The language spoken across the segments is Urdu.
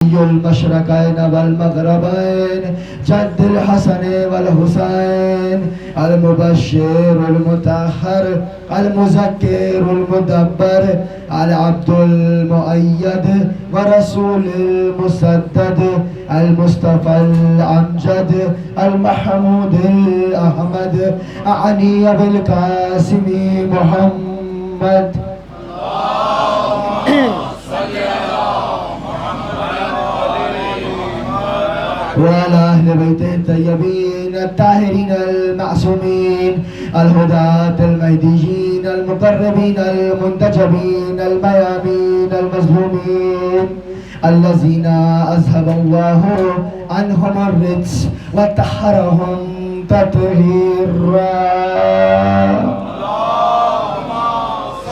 المشرقين والمغربين جد الحسن والحسين المبشر المطهر المذكر المدبر العبد المؤيد ورسول المسدد المصطفى الأمجد المحمود الأحمد أعني بالقاسم محمد وعلى أهل بيته الطيبين الطاهرين المعصومين الهداة المهديين المقربين المنتجبين الميامين المظلومين الذين أذهب الله عنهم الرجس وطهرهم تطهيرا. اللهم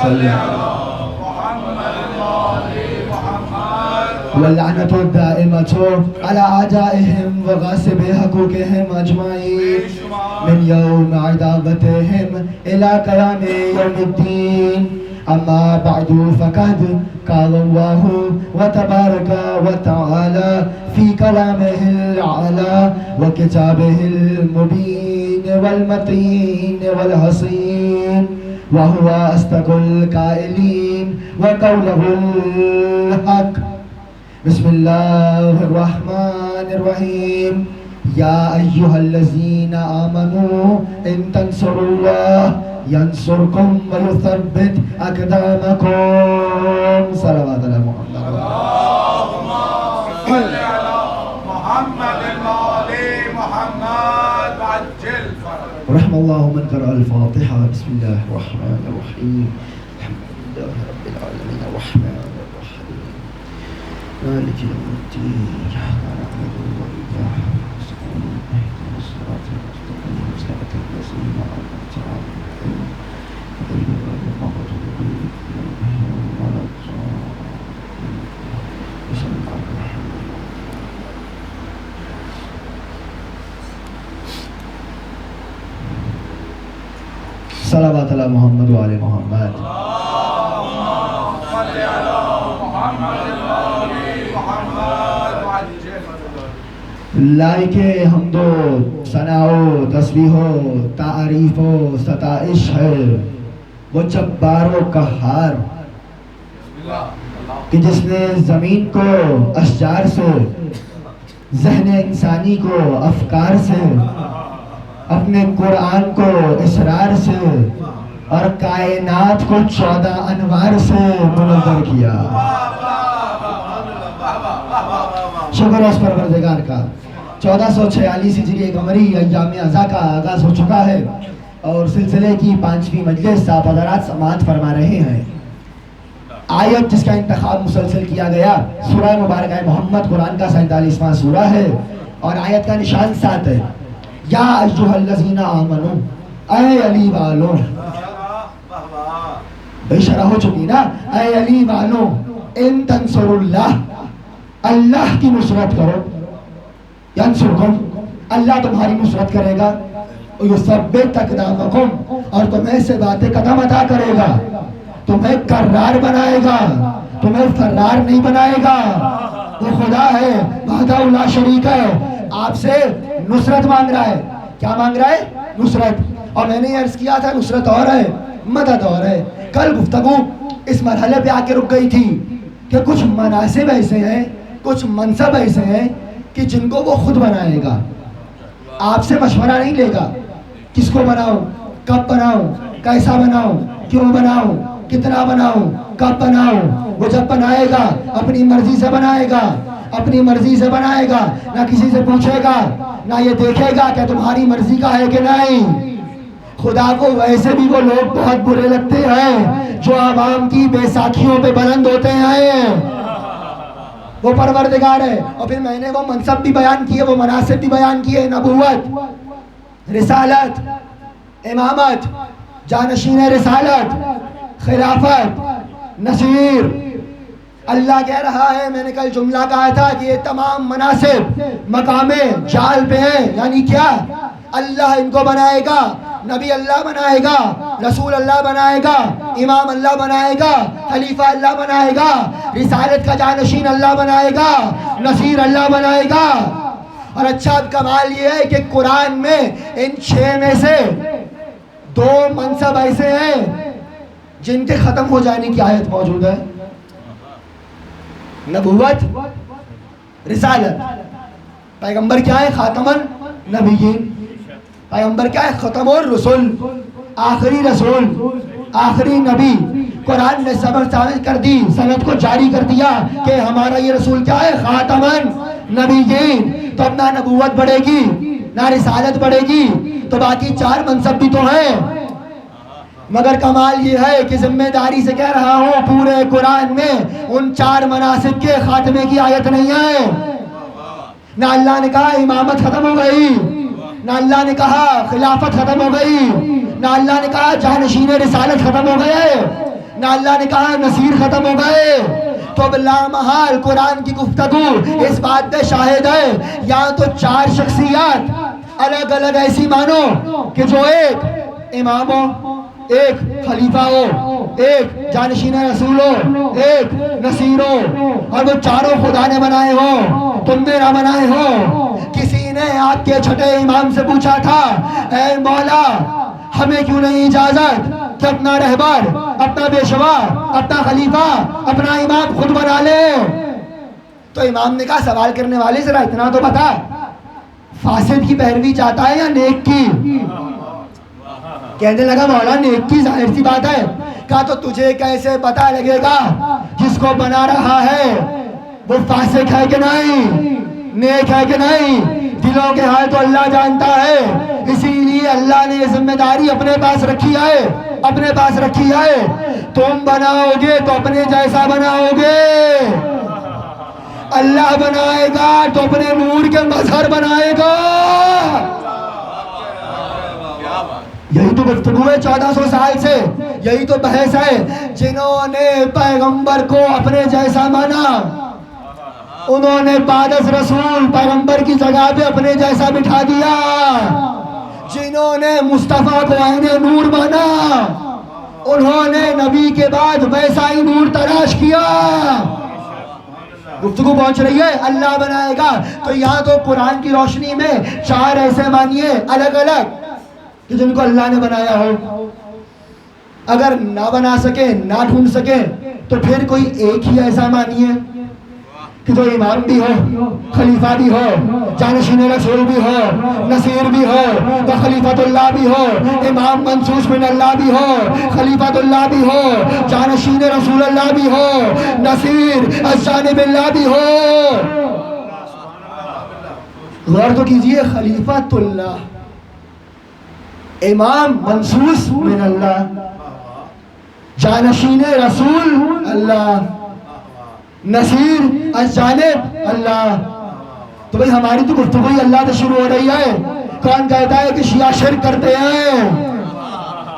صل على واللعنة الدائمة على أعدائهم وغاصب حقوقهم أجمعين من يوم عداوتهم إلى قيام يوم الدين. أما بعد فقد قال الله وتبارك وتعالى في كلامه الأعلى وكتابه المبين والمتين والحصين وهو أصدق القائلين وقوله الحق. بسم الله الرحمن الرحيم. يا أيها الذين آمنوا إن تنصروا الله ينصركم ويثبت أقدامكم. صلوات على محمد. اللهم صل على محمد وآل محمد وعجل فرجهم. رحم الله من قرأ الفاتحة. بسم الله الرحمن الرحيم. الحمد لله رب العالمين الرحمن مالك يوم الدين. إياك نعبد وإياك نستعين اهدنا الصراط المستقيم صراط الذين أنعمت عليهم غير المغضوب عليهم ولا الضالين. بسم الله الرحمن الرحيم. صلوات على محمد وآل محمد. اللهم صل على محمد وآل محمد وعجل فرجهم. لائق حمد و ثنا و تسبیح و تعریف و ستائش ہے وہ جبار و قہار کہ جس نے زمین کو اشجار سے، ذہن انسانی کو افکار سے، اپنے قرآن کو اسرار سے اور کائنات کو 14 انوار سے منور کیا. شکر ہے اس پروردگار کا. 1446 ہجری قمری ایام ازا کا آغاز ہو چکا ہے اور سلسلے کی 5ویں مجلس آپ حضرات سماعت فرما رہے ہیں. آیت جس کا انتخاب مسلسل کیا گیا سورہ مبارکہ محمد قرآن کا 47واں سورہ ہے اور آیت کا نشان 7 ہے. یا ایھا الذین آمنو، اے علی والو. بے شرح ہو چکی نا. اے علی والو ان تنصروا اللہ، اللہ کی نصرت کرو. ینصرکم، اللہ تمہاری نصرت کرے گا. یثبت اقدامکم، اور تمہیں ثبات قدم عطا کرے گا. تمہیں کرار بنائے گا، تمہیں فرار نہیں بنائے گا. وہ خدا ہے وحدہ لا شریک ہے، آپ سے نصرت مانگ رہا ہے. کیا مانگ رہا ہے؟ نصرت. اور میں نے یہ عرض کیا تھا نصرت اور ہے مدد اور ہے. کل گفتگو اس مرحلے پہ آ کے رک گئی تھی کہ کچھ مناصب ایسے ہیں، کچھ منصب ایسے ہیں کہ جن کو وہ خود بنائے گا، آپ سے مشورہ نہیں لے گا. کس کو بناؤں، کب بناؤں، کیسا بناؤں، کیوں بناؤں، کتنا بناؤں، کب بناؤں. وہ جب بنائے گا اپنی مرضی سے بنائے گا، اپنی مرضی سے بنائے گا. نہ کسی سے پوچھے گا، نہ یہ دیکھے گا کہ تمہاری مرضی کا ہے کہ نہیں. خدا کو ویسے بھی وہ لوگ بہت برے لگتے ہیں جو عوام کی بیساکھیوں پہ بلند ہوتے ہیں. وہ پروردگار ہے. اور پھر میں نے وہ منصب بھی بیان کیے، وہ مناصب بھی بیان کیے. نبوت، رسالت، امامت، جانشین رسالت، خلافت، نصیر. اللہ کہہ رہا ہے، میں نے کل جملہ کہا تھا کہ یہ تمام مناصب مقام جال پہ ہیں. یعنی کیا؟ اللہ ان کو بنائے گا، نبی اللہ بنائے گا، رسول اللہ بنائے گا، امام اللہ بنائے گا، خلیفہ اللہ بنائے گا، رسالت کا جانشین اللہ بنائے گا، نصیر اللہ بنائے گا۔ اور اچھا اب کمال یہ ہے کہ قرآن میں ان 6 میں سے 2 منصب ایسے ہیں جن کے ختم ہو جانے کی آیت موجود ہے، نبوت، رسالت۔ پیغمبر کیا ہے؟ خاتم النبیین۔ پیغمبر کیا ہے؟ ختم الرسل، آخری رسول، آخری نبی۔ قرآن نے ثابت کر دی، سند کو جاری کر دیا کہ ہمارا یہ رسول کیا ہے؟ خاتم النبیین۔ تو اب نہ نبوت بڑھے گی نہ رسالت بڑھے گی، تو باقی 4 منصب بھی تو ہیں۔ مگر کمال یہ ہے کہ ذمہ داری سے کہہ رہا ہوں پورے قرآن میں ان 4 مناصب کے خاتمے کی آیت نہیں ہے۔ نہ اللہ نے کہا امامت ختم ہو گئی، نہ اللہ نے کہا خلافت ختم ہو گئی، نہ اللہ نے کہا جانشین رسالت ختم ہو گئے، نہ اللہ نے کہا نصیر ختم ہو گئے۔ تو اب لامحال قرآن کی گفتگو اس بات پہ شاہد ہے، یا تو 4 شخصیات الگ الگ ایسی مانو کہ جو ایک امام ہو، ایک خلیفہ ہو، ایک جانشین رسول ہو، ایک نصیر ہو، اور وہ 4 خدا نے بنائے ہو، تم نے نہ بنائے ہو۔ کسی نے آپ کے چھٹے امام سے پوچھا تھا، اے مولا ہمیں کیوں نہیں اجازت کہ اپنا رہبر، اپنا پیشوا، اپنا خلیفہ، اپنا امام خود بنا لے؟ تو امام نے کہا سوال کرنے والے ذرا اتنا تو بتا، فاسد کی پیروی چاہتا ہے یا نیک کی؟ کہنے لگا مولا نیک کی، ظاہر سی بات ہے۔ کہا تو تجھے کیسے پتا لگے گا جس کو بنا رہا ہے وہ فاسق ہے کہ نہیں، نیک ہے کہ نہیں؟ دلوں کے حال تو اللہ جانتا ہے، اسی لیے اللہ نے یہ ذمہ داری اپنے پاس رکھی ہے، اپنے پاس رکھی ہے۔ تم بناؤ گے تو اپنے جیسا بناؤ گے، اللہ بنائے گا تو اپنے نور کے مظہر بنائے گا۔ یہی تو گفتگو ہے 1400 سال سے، یہی تو بحث ہے۔ جنہوں نے پیغمبر کو اپنے جیسا مانا انہوں نے بعد از رسول پیغمبر کی جگہ پہ اپنے جیسا بٹھا دیا۔ جنہوں نے مصطفیٰ کو عین نور مانا انہوں نے نبی کے بعد ویسا ہی نور تلاش کیا۔ گفتگو پہنچ رہی ہے، اللہ بنائے گا۔ تو یہاں تو قرآن کی روشنی میں 4 ایسے مانیے الگ الگ کہ جن کو اللہ نے بنایا ہو۔ اگر نہ بنا سکے، نہ ڈھونڈ سکے، تو پھر کوئی ایک ہی ایسا مانیے کہ جو امام بھی ہو، خلیفہ بھی ہو، جانشین رسول بھی ہو، نصیر بھی ہو، تو خلیفۃ اللہ بھی ہو، امام منصوص من اللہ بھی ہو، خلیفۃ اللہ بھی ہو، جانشین رسول اللہ بھی ہو، نصیر از جانب اللہ بھی ہو۔ غور تو کیجئے، خلیفۃ اللہ، امام منصوص من اللہ، جانشین رسول اللہ، نصیر از جانب اللہ۔ تو بھئی ہماری تو گفتگو ہی اللہ سے شروع ہو رہی ہے۔ کون کہتا ہے کہ شیعہ شرک کرتے ہیں؟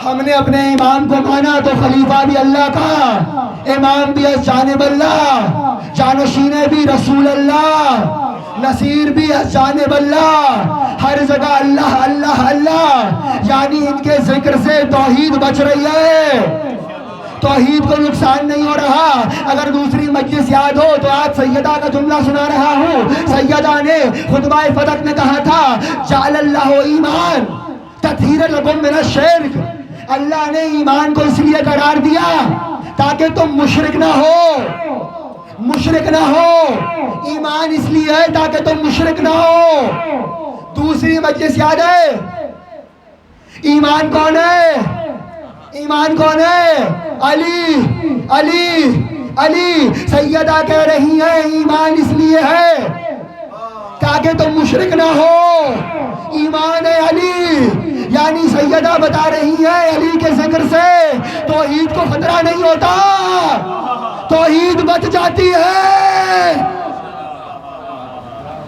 ہم نے اپنے امام کو مانا تو خلیفہ بھی اللہ کا، امام بھی از جانب اللہ، جانشین بھی رسول اللہ، نصیر بھی از جانب اللہ، ہر جگہ اللہ اللہ اللہ، یعنی ان کے ذکر سے توحید بچ رہی ہے، توحید کو نقصان نہیں ہو رہا۔ اگر دوسری مجلس یاد ہو تو آج سیدہ کا جملہ سنا رہا ہوں۔ سیدہ نے خطبہ فتح میں کہا تھا، جعل اللہ ایمان تطہیر لکم من الشرک، اللہ نے ایمان کو اس لیے قرار دیا تاکہ تم مشرک نہ ہو، مشرک نہ ہو۔ ایمان اس لیے ہے تاکہ تم مشرک نہ ہو۔ دوسری مجلس یاد ہے؟ ایمان کون ہے؟ ایمان کون ہے؟ علی، علی، علی۔ سیدہ کہہ رہی ہیں ایمان اس لیے ہے تاکہ تم مشرک نہ ہو، ایمان ہے علی، یعنی سیدہ بتا رہی ہے علی کے ذکر سے توحید کو خطرہ نہیں ہوتا، توحید بچ جاتی ہے۔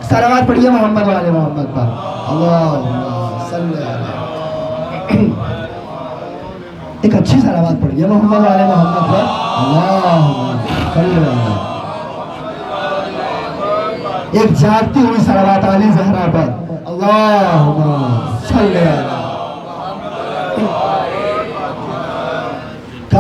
صلوات پڑھیے محمد والے محمد پر، اللہم صلی علیہ۔ ایک اچھی صلوات پڑھیے محمد والے محمد پر، اللہم صلی علیہ۔ ایک جاگتی ہوئی صلوات علی زہرا پر، اللہم صلی علیہ۔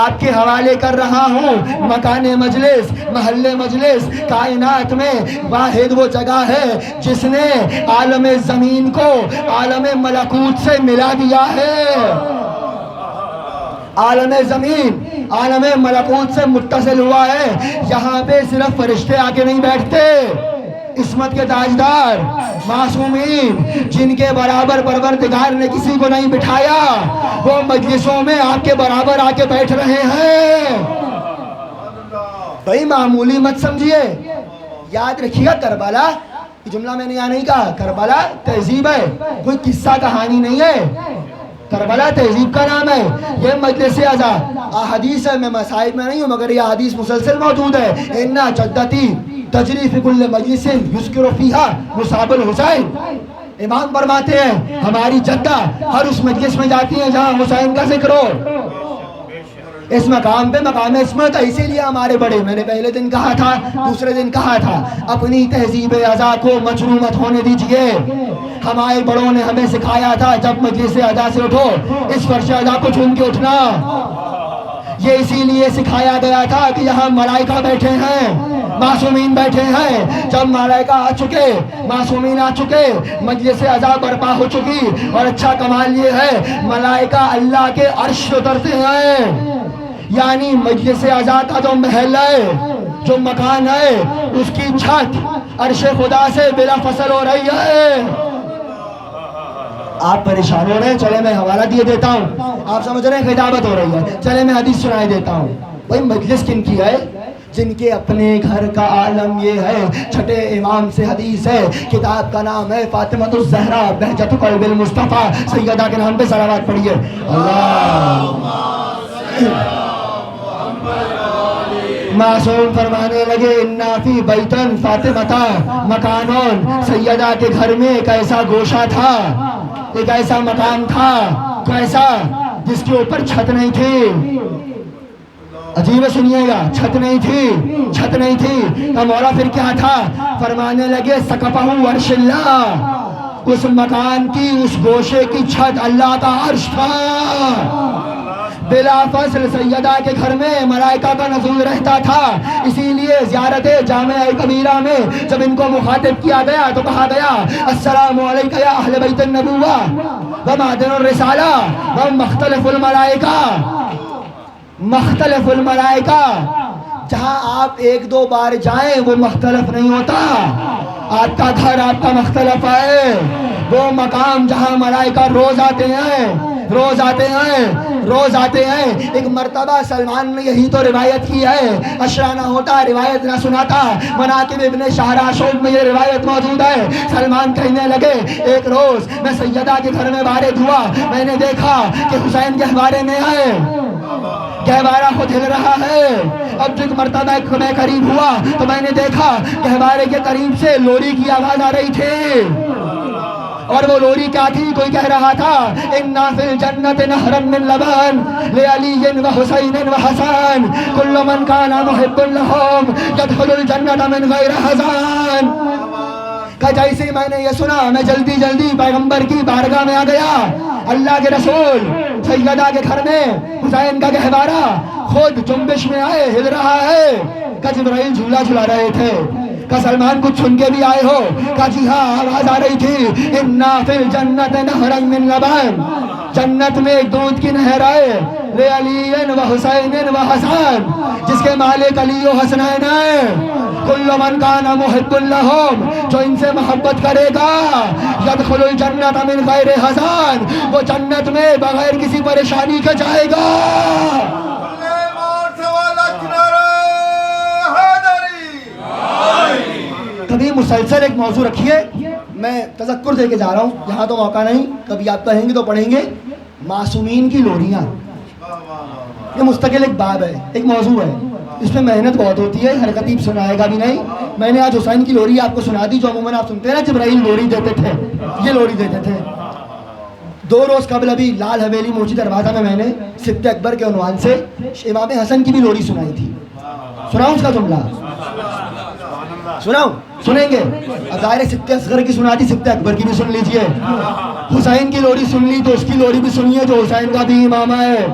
آپ کے حوالے کر رہا ہوں. مکان مجلس، محل مجلس کائنات میں واحد وہ جگہ ہے جس نے عالم زمین کو عالم ملکوت سے ملا دیا ہے. عالم زمین عالم ملکوت سے متصل ہوا ہے. یہاں پہ صرف فرشتے آ کے نہیں بیٹھتے، عصمت کے تاجدار معصومین جن کے برابر پروردگار نے کسی کو نہیں بٹھایا، وہ مجلسوں میں آپ کے برابر آ کے بیٹھ رہے ہیں. بھائی معمولی مت سمجھیے. یاد رکھیے گا کربلا، یہ جملہ میں نے یہاں نہیں کہا، کربلا تہذیب ہے، کوئی قصہ کہانی نہیں ہے. کربلا تہذیب کا نام ہے. یہ مجلس ازا احادیث ہے، میں مسائل میں نہیں ہوں مگر یہ حدیث مسلسل موجود ہے. اِنَّا جَدَّتِي تجری فی کل مجلس یذکر فیہا مصعب الحسین. امام فرماتے ہیں ہماری جدہ ہر اس مجلس میں جاتی ہیں جہاں حسین کا ذکر ہو. اس مقام پہ مقام عصمت ہے، اسی لیے ہمارے بڑے، میں نے پہلے دن کہا تھا، دوسرے دن کہا تھا، اپنی تہذیب ازا کو مجروح مت ہونے دیجئے. ہمارے بڑوں نے ہمیں سکھایا تھا جب مجلس ازا سے اٹھو اس فرش ازا کو چوم کے اٹھنا. یہ اسی لیے سکھایا گیا تھا کہ یہاں ملائکہ بیٹھے ہیں، معصومین بیٹھے ہیں. جب ملائکہ آ چکے، معصومین آ چکے، مجلس ازا برپا ہو چکی. اور اچھا کمال یہ ہے ملائکہ اللہ کے عرش اترتے ہیں. یعنی مجلس ازا کا جو محل ہے، جو مکان ہے، اس کی چھت عرش خدا سے بلا فصل ہو رہی ہے. آپ پریشان ہو رہے ہیں، چلے میں حوالہ دیے دیتا ہوں. آپ سمجھ رہے ہیں خطابت ہو رہی ہے، چلے میں حدیث سنائے دیتا ہوں. بھائی مجلس کن کی ہے؟ جن کے اپنے گھر کا عالم یہ ہے. چھٹے امام سے حدیث ہے، کتاب کا نام ہے فاطمۃ الزہرا بہجت قلب المصطفیٰ. سیدہ کے نام پہ صلوات پڑھیے. معصوم فرمانے لگے اِنَّا فِي بَيْتًا فَاطِمَةً مکانون. سیدہ کے گھر میں ایک ایسا گوشہ تھا، ایک ایسا مکان تھا، کیسا؟ جس کے اوپر چھت نہیں تھی. عجیب سنیے گا، چھت نہیں تھی، چھت نہیں تھی. تو مولا پھر کیا تھا؟ فرمانے لگے سقفہ عرش اللہ. اس مکان کی، اس گوشے کی چھت اللہ کا عرش تھا. بلا فصل سیدہ کے گھر میں ملائکہ کا نزول رہتا تھا. اسی لیے زیارت جامعہ کبیرہ میں جب ان کو مخاطب کیا گیا تو کہا گیا السلام علیکم یا اہل بیت النبوہ و معدن الرسالہ و مختلف الملائکہ. مختلف الملائکہ، جہاں آپ ایک دو بار جائیں وہ مختلف نہیں ہوتا. آپ کا گھر آپ کا مختلف ہے. وہ مقام جہاں ملائکہ روز آتے ہیں، روز آتے ہیں، روز آتے ہیں. ایک مرتبہ سلمان نے یہی تو روایت کی ہے. اشرا نہ ہوتا، روایت نہ سناتا. مناقب ابن شہراشوب میں یہ روایت موجود ہے. سلمان کہنے لگے ایک روز میں سیدہ کے گھر میں وارد ہوا، میں نے دیکھا کہ حسین گہوارے میں آئے، گہوارہ خود ہل رہا ہے. اب جو مرتبہ میں قریب ہوا تو میں نے دیکھا گہوارے کے قریب سے لوری کی آواز آ رہی تھی. اور وہ لوری کیا تھی؟ کوئی کہہ رہا تھا اِنَّا فِي الْجَنَّةِ نَهْرًا مِّن لَبَنٍ لِعَلِيٍّ وَحُسَيْنٍ وَحَسَانٍ كُلُّ مَنْ كَانَ مُحِبٌّ لَهُمْ يَدْخُلُ الْجَنَّةَ مِنْ غَيْرِ حَزَانٍ. کہ جیسے میں نے یہ سنا میں جلدی جلدی پیغمبر کی بارگاہ میں آ گیا. اللہ کے رسول سیدہ کے گھر میں حسین کا گہوارہ خود جنبش میں آئے، ہل رہا ہے. کہ جبرائیل جھولا جھلا رہے تھے. کہ سلمان کچھ سن کے بھی آئے ہو؟ کہ جی ہاں، آواز آ رہی تھی اِنَّا فِي الْجَنَّةِ نَهْرًا مِّن لَبَنٍ. جنت میں ایک دودھ کی نہر آئے لِعَلِيٍّ وَحُسَيْنٍ وَحَسَانٍ، جس کے مالک علی و حسنین ہیں. كُلُّ مَنْ كَانَ مُحِبٌّ لَهُمْ، جو ان سے محبت کرے گا يَدْخُلُ الْجَنَّةَ مِنْ غَيْرِ حَزَانٍ، وہ جنت میں بغیر کسی پریشانی کے جائے گا. کبھی مسلسل ایک موضوع رکھیے، میں تذکر دے کے جا رہا ہوں، یہاں تو موقع نہیں، کبھی آپ کہیں گے تو پڑھیں گے. معصومین کی لوریاں، یہ مستقل ایک باب ہے، ایک موضوع ہے. اس میں محنت بہت ہوتی ہے، ہر خطیب سنائے گا بھی نہیں. میں نے آج حسین کی لوری آپ کو سنا دی، جو عموماً آپ سنتے ہیں نا جبرائیل لوری دیتے تھے، یہ لوری دیتے تھے. 2 روز قبل ابھی لال حویلی موچی دروازہ میں نے سبت اکبر کے عنوان سے امام حسن کی بھی لوری سنائی تھی. سناؤں اس کا جملہ؟ سناؤں؟ سنیں گے؟ اب ظاہر سبت اصغر کی سنا دی، سبت اکبر کی بھی سن لیجئے. حسین کی لوری سن لی تو اس کی لوری بھی سنیے جو حسین کا بھی امامہ ہے.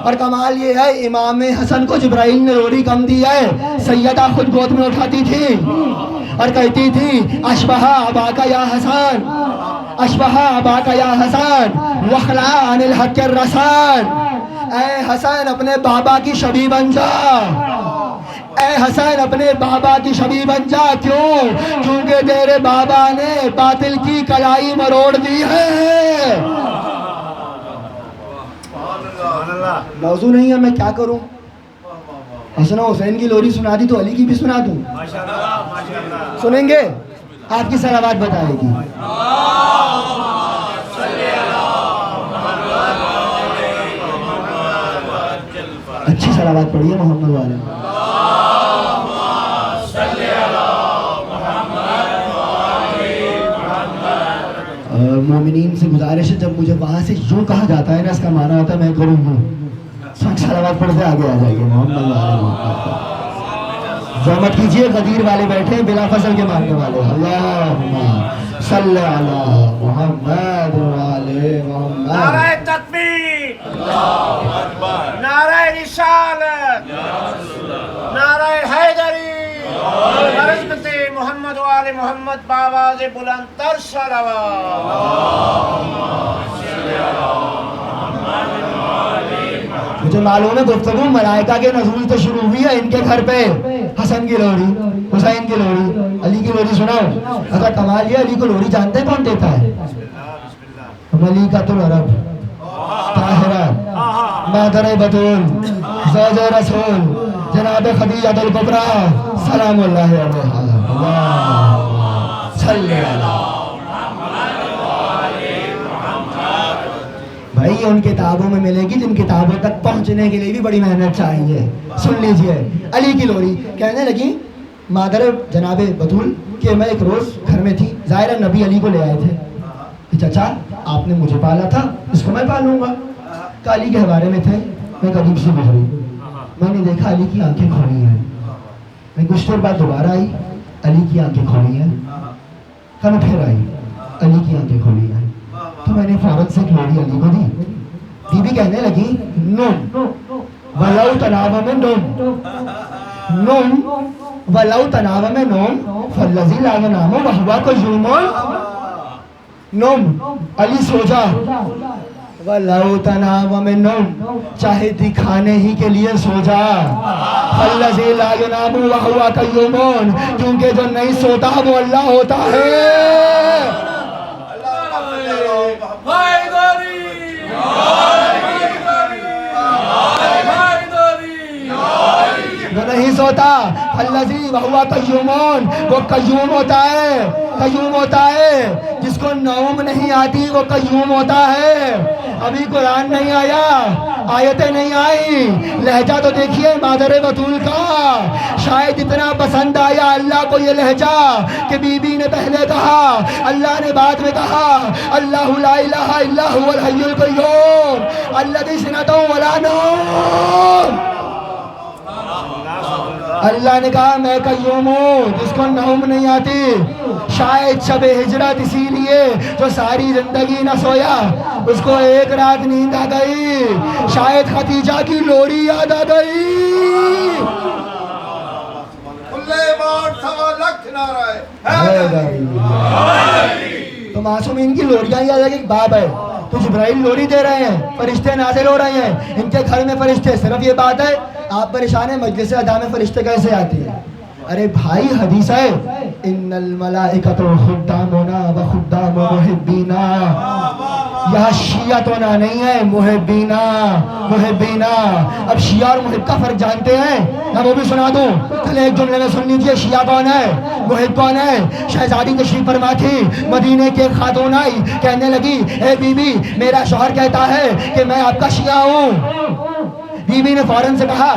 اور کمال یہ ہے امام حسن کو جبرائیل نے روڑی کم دی ہے، سیدہ خود گود میں اٹھاتی تھی اور کہتی تھی اشبہ اباکا یا حسن، اشبہ اباکا یا حسن وخلا عن الحق الرسان، اے حسن اپنے بابا کی شبیہ بن جا، اے حسن اپنے بابا کی شبیہ بن جا، کیوں؟ کیونکہ تیرے بابا نے باطل کی کلائی مروڑ دی ہے۔ موضوع نہیں ہے، میں کیا کروں؟ حسن و حسین کی لوری سنا دی تو علی کی بھی سنا دوں؟ سنیں گے؟ آپ کی صلوات بتائے گی۔ اچھی صلوات پڑھیے محمد والے۔ مومنین سے گزارش ہے، جب مجھے وہاں سے یوں کہا جاتا ہے نا، اس کا معنی ہوتا ہے میں کروں گا، صلوات پڑھتے آگے آ جائیے محمد والے۔ زحمت کیجئے، غدیر والے بیٹھے بلا فصل کے ماننے والے، اللہم صلی علی محمد وعلی محمد۔ نعرہ تکبیر، نعرہ رسالت، نعرہ حیدری، عظمت محمد وآل محمد بآواز بلند تر صلوات۔ مجھے معلوم ہے گفتگو ملائکہ کے نزول سے شروع ہوئی ہے، ان کے گھر پہ حسن کی لوری، حسین کی لوری، علی کی لوری سناؤ۔ اچھا کمال یہ، علی کو لوری جانتے ہیں کون دیتا ہے؟ ملیکۃ العرب طاہرہ مادر بطول زوج رسول جناب خدیجہ الکبریٰ سلام اللہ علیہا، اللہم صلی علی۔ بھائی یہ ان کتابوں میں ملے گی جن کتابوں تک پہنچنے کے لیے بھی بڑی محنت چاہیے۔ سن لیجئے، علی کی لوری کہنے لگی مادر جناب بطول کہ میں ایک روز گھر میں تھی، ظاہر نبی علی کو لے آئے تھے کہ چچا آپ نے مجھے پالا تھا، اس کو میں پالوں گا۔ علی کے حوالے میں تھے، میں قریب سے گزری، میں نے دیکھا علی کی آنکھیں کھولی ہیں، میں کچھ دیر بعد دوبارہ آئی، علی کی آنکھیں کھولی ہیں، میں پھر آئی، علی کی آنکھیں کھولی ہیں، تو میں نے فوراً سے ایک لوری علی کو دی۔ بی بی کہنے لگی نم ولو تناب میں نم ولو تناب میں نوم فالذی لا ینام وہو قیوم، نم علی سو جا، ولو تناب میں نوم چاہے دکھانے ہی کے لیے سو جا، فالذی لا ینام وہو قیوم کیونکہ جو نہیں سوتا وہ اللہ ہوتا ہے۔ وہ نہیں سوتا، الذی وہو قیوم، وہ قیوم ہوتا ہے، قیوم ہوتا ہے، جس کو نوم نہیں آتی وہ قیوم ہوتا ہے۔ ابھی قرآن نہیں آیا، آیتیں نہیں آئی، لہجہ تو دیکھیے مادر بطول کا، شاید اتنا پسند آیا اللہ کو یہ لہجہ کہ بی بی نے پہلے کہا، اللہ نے بعد میں کہا، اللہ لا الہ الا هو الحی القیوم الذی سنۃ ولا نوم۔ اللہ نے کہا میں قیوم ہوں جس کو نوم نہیں آتی۔ شاید شب ہجرت اسی لیے جو ساری زندگی نہ سویا اس کو ایک رات نیند آ گئی، شاید خدیجہ کی لوری یاد آ گئی۔ تو معصومین کی لوریاں یہ الگ ایک باب ہے، تو جبرائیل لوری دے رہے ہیں، فرشتے نازل ہو رہے ہیں، ان کے گھر میں فرشتے، صرف یہ بات ہے آپ پریشان ہیں مجلس ادا میں فرشتے کیسے آتے ہیں؟ ارے بھائی حدیث ہے ان الملائکۃ خدامنا و خدام محبینا، یہاں شیعتنا نہیں ہے، محبینا محبینا۔ اب شیعہ اور محب کا فرق جانتے ہیں؟ میں وہ بھی سنا دوں، چلے ایک جملے میں سن لیجئے، شیعہ کون ہے، محب کون ہے؟ شہزادی تشریف فرما تھی، مدینے کے خاتون آئی، کہنے لگی اے بی بی میرا شوہر کہتا ہے کہ میں آپ کا شیعہ ہوں۔ بی بی نے فوراً سے کہا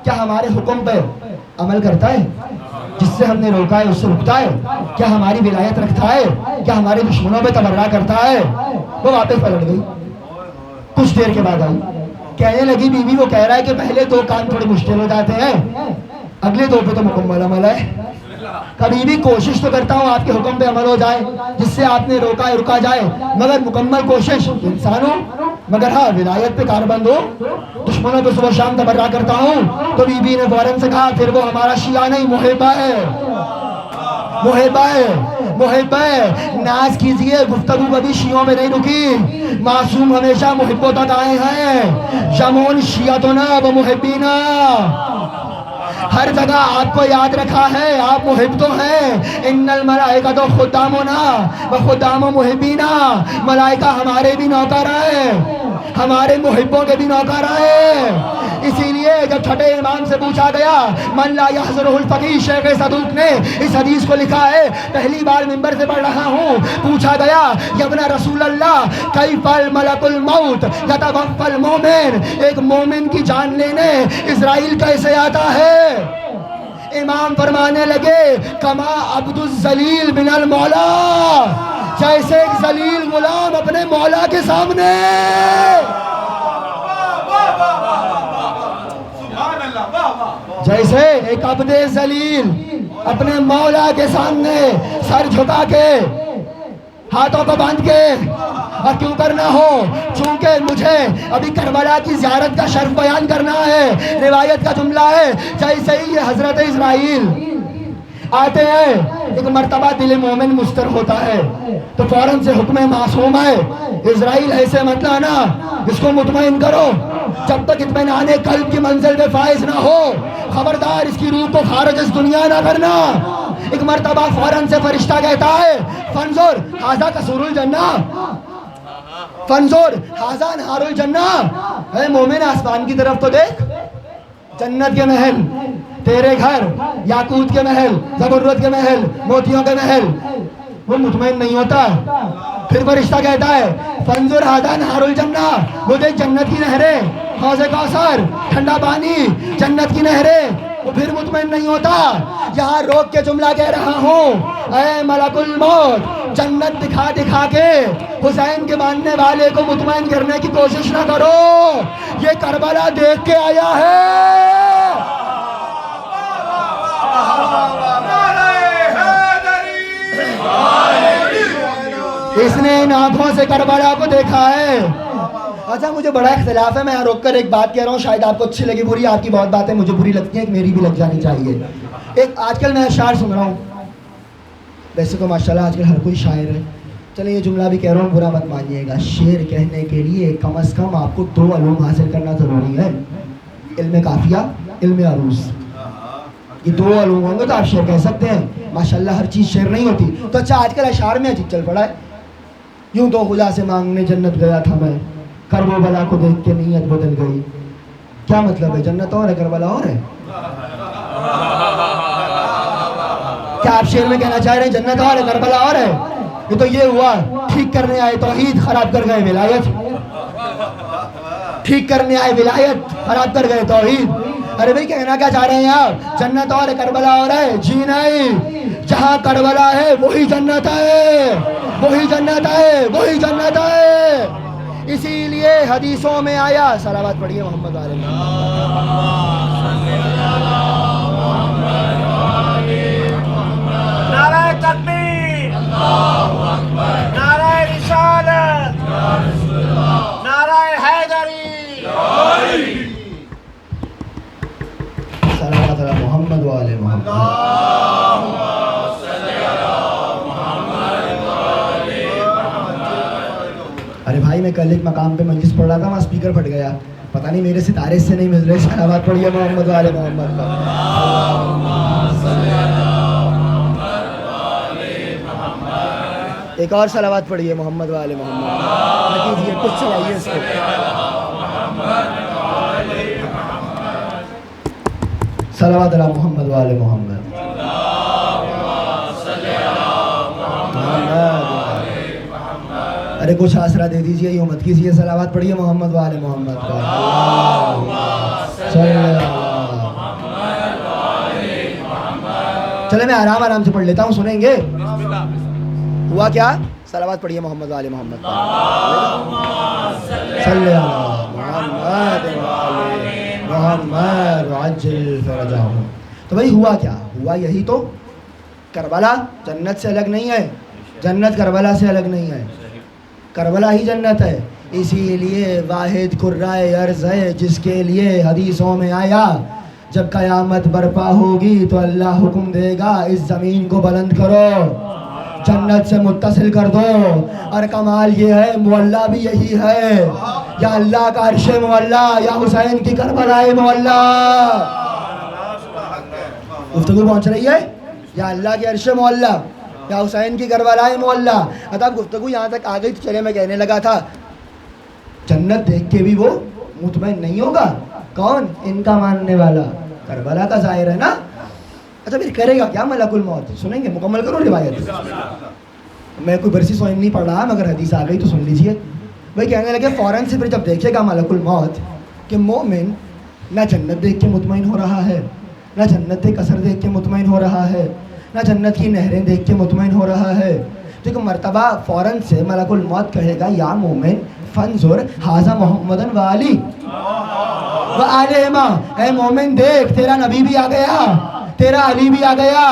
کیا ہمارے حکم پہ عمل کرتا ہے؟ جس سے ہم نے روکا ہے اس سے رکتا ہے؟ کیا ہماری ولایت رکھتا ہے؟ کیا ہمارے دشمنوں پہ تبرہ کرتا ہے؟ وہ واپس پلٹ گئی، کچھ دیر کے بعد آئی، کہنے لگی بی بی وہ کہہ رہا ہے کہ پہلے دو کام تھوڑے مشکل ہو جاتے ہیں، اگلے دو پہ تو مکمل عمل ہے۔ کبھی بھی کوشش تو کرتا ہوں آپ کے حکم پہ عمل ہو جائے، جس سے آپ نے روکا ہے رکا جائے، مگر مکمل کوشش انسانوں مگر ہاں ولایت پہ کاربند ہو، دشمنوں پہ صبح شام تبرہ کرتا ہوں، تو بی بی نے فوراً سے کہا پھر وہ ہمارا شیعہ نہیں، محبہ ہے، محبہ ہے، محبہ ہے۔ ناز کیجئے، گفتگو کبھی شیعوں میں نہیں رکی، معصوم ہمیشہ محبوں تک آئے ہیں، یمون شیعتنا و محبینا، ہر جگہ آپ کو یاد رکھا ہے، آپ محب تو ہیں، ان الملائکۃ خدامنا و خدام محبینا، ملائکہ ہمارے بھی نوکر ہیں، ہمارے محبوں کے بھی نوکر ہیں۔ اسی لیے جب چھٹے امام سے پوچھا گیا، من لا یحضرہ الفقیہ، شیخ صدوق نے اس حدیث کو لکھا ہے، پہلی بار منبر سے پڑھ رہا ہوں، پوچھا گیا یا ابن رسول اللہ کیف الملک الموت یتوفی المومن، ایک مومن کی جان لینے اسرائیل کیسے آتا ہے؟ امام فرمانے لگے کما عبد الذلیل من المولا، جیسے ایک ذلیل غلام اپنے مولا کے سامنے، جیسے ایک عبد ذلیل اپنے مولا کے سامنے سر جھکا کے ہاتھوں کو باندھ کے، اور کیوں کرنا ہو، چونکہ مجھے ابھی کربلا کی زیارت کا شرف بیان کرنا ہے۔ روایت کا جملہ ہے جیسے ہی یہ حضرت اسرائیل آتے ہیں، ایک مرتبہ دل مومن مستر ہوتا ہے تو فوراً سے حکم معصوم ہے، اسرائیل ایسے مت لانا، اس کو مطمئن کرو، جب تک اطمینان قلب کی منزل پہ فائز نہ ہو، خبردار اس کی روح کو خارج اس دنیا نہ کرنا۔ ایک مرتبہ فوراً سے فرشتہ کہتا ہے فنظر ھذا قصور الجنہ، فنظر ھذا انہار الجنہ، اے مومن آسمان کی طرف تو دیکھ، جنت کے محل، تیرے گھر، یاقوت کے محل، زبرجد کے محل، موتیوں کے محل۔ وہ مطمئن نہیں ہوتا، پھر فرشتہ کہتا ہے فنظر ھذا انہار الجنہ، وہ دیکھ جنت کی نہریں، حوض کوثر، ٹھنڈا پانی، جنت کی نہریں۔ وہ پھر مطمئن نہیں ہوتا، یہاں روک کے جملہ کہہ رہا ہوں، اے ملک الموت، جنت دکھا دکھا کے حسین کے ماننے والے کو مطمئن کرنے کی کوشش نہ کرو، یہ کربلا دیکھ کے آیا ہے۔ اس نے ان آنکھوں سے کربلا کو دیکھا ہے۔ اچھا مجھے بڑا اختلاف ہے، میں یہاں روک کر ایک بات کہہ رہا ہوں، شاید آپ کو اچھی لگی، بری، آپ کی بہت باتیں مجھے بری لگتی ہیں، ایک میری بھی لگ جانی چاہیے۔ ایک آج کل میں اشعار سن رہا ہوں، ویسے تو ماشاءاللہ آج کل ہر کوئی شاعر ہے، چلیں یہ جملہ بھی کہہ رہا ہوں، برا مت مانیے گا، شعر کہنے کے لیے کم از کم آپ کو 2 علوم حاصل کرنا ضروری ہے، علم قافیہ، علم عروض، یہ 2 علوم ہوں گے تو آپ شعر کہہ سکتے ہیں۔ ماشاءاللہ ہر چیز شعر نہیں ہوتی، تو اچھا آج کل اشعار میں عجیب چل پڑا ہے، یوں تو خدا سے مانگنے جنت گیا تھا میں، کرب و بلا کو دیکھ کے نیت بدل گئی۔ کیا مطلب ہے؟ جنت اور ہے، کربلا اور ہے؟ کیا آپ شعر میں کہنا چاہ رہے ہیں جنت اور ہے، کربلا اور ہے؟ یہ تو یہ ہوا ٹھیک کرنے آئے توحید، خراب کر گئے ولایت، ٹھیک کرنے آئے ولایت، خراب کر گئے توحید۔ ارے بھائی کہنا کیا چاہ رہے ہیں آپ؟ جنت اور ہے، کربلا اور ہے؟ جی نہیں، جہاں کربلا ہے وہی جنت ہے، وہی جنت ہے، وہی جنت ہے۔ اسی لیے حدیثوں میں آیا، صلوات پڑھیے محمد علیہ نعرہ تکبیر، نعرہ رسالت، نعرہ حیدری، صلوات علی محمد وآل محمد۔ ارے بھائی میں کل ایک مقام پہ مجلس پڑھ رہا تھا، وہاں اسپیکر پھٹ گیا، پتہ نہیں میرے ستارے سے نہیں مل رہے، صلوات پڑھیے محمد وآل محمد کا۔ ایک اور صلوات پڑھیے محمد وآل محمد، کیجیے کچھ چلائیے اس کو۔ صلوات علی محمد وآل محمد۔ ارے کچھ آسرا دے دیجیے، یوں مت کیجیے، صلوات پڑھیے محمد وآل محمد کا۔ چلے میں آرام آرام سے پڑھ لیتا ہوں، سنیں گے؟ ہوا کیا؟ صلوات پڑھیے محمد وآل محمد کا۔ صلی اللہ محمد محمد عجل فرجہم۔ تو بھائی ہوا کیا؟ ہوا یہی تو، کربلا جنت سے الگ نہیں ہے، جنت کربلا سے الگ نہیں ہے، کربلا ہی جنت ہے۔ اسی لیے واحد قرائے ارض ہے جس کے لیے حدیثوں میں آیا جب قیامت برپا ہوگی تو اللہ حکم دے گا اس زمین کو بلند کرو، جنت سے متصل کر دو. اور کمال یہ ہے معلیٰ بھی یہی ہے، یا اللہ کا عرش معلیٰ یا حسین کی کربلائے معلیٰ. گفتگو پہنچ رہی ہے؟ یا اللہ کے عرش معلیٰ یا حسین کی کربلائے معلیٰ. اب گفتگو یہاں تک آ گئی تو چلے میں کہنے لگا تھا جنت دیکھ کے بھی وہ مطمئن نہیں ہوگا. کون؟ ان کا ماننے والا، کربلا کا ظاہر ہے نا. اچھا پھر کرے گا کیا ملک الموت؟ سنیں گے، مکمل کرو روایت. میں کوئی برسی سوئم نہیں پڑھ رہا، مگر حدیث آ گئی تو سن لیجئے. بھائی کہنے لگے فوراً سے پھر جب دیکھے گا ملک الموت کہ مومن نہ جنت دیکھ کے مطمئن ہو رہا ہے، نہ جنت قصر دیکھ کے مطمئن ہو رہا ہے، نہ جنت کی نہریں دیکھ کے مطمئن ہو رہا ہے، تو ایک مرتبہ فوراً سے ملک الموت کہے گا یا مومن فانظر ھذا محمد وعلی وآلہما، اے مومن دیکھ تیرا نبی بھی آ گیا، تیرا علی بھی آ گیا،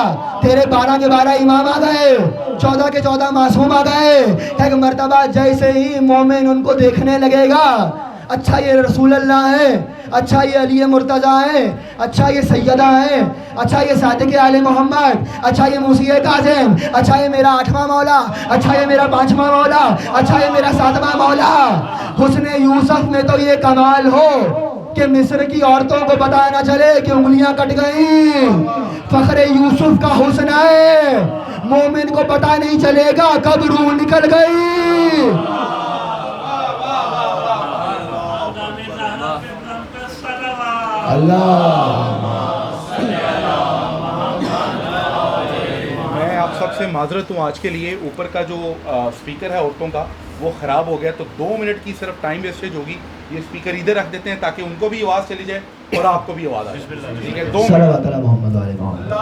تیرے 12 کے 12 امام آ گئے، 14 کے 14 معصوم آ گئے. ایک مرتبہ جیسے ہی مومن ان کو دیکھنے لگے گا، اچھا یہ رسول اللہ ہے، اچھا یہ علی مرتضیٰ ہے، اچھا یہ سیدہ ہے، اچھا یہ صادق آل محمد، اچھا یہ موسی کاظم، اچھا یہ میرا 8واں مولا، اچھا یہ میرا 5واں مولا، اچھا یہ میرا 7واں مولا. حسن یوسف میں تو یہ کمال ہو کہ مصر کی عورتوں کو پتہ نہ چلے کہ انگلیاں کٹ گئیں. فخر یوسف کا حسن ہے، مومن کو پتہ نہیں چلے گا کب روح نکل گئی. اللہ میں آپ سب سے معذرت ہوں آج کے لیے، اوپر کا جو اسپیکر ہے عورتوں کا وہ خراب ہو گیا، تو 2 منٹ کی صرف ٹائم ویسٹیج ہوگی. یہ اسپیکر ادھر رکھ دیتے ہیں تاکہ ان کو بھی آواز چلی جائے اور آپ کو بھی آواز آئے. ٹھیک ہے، 2 منٹ. صلوات علی محمد و آل محمد.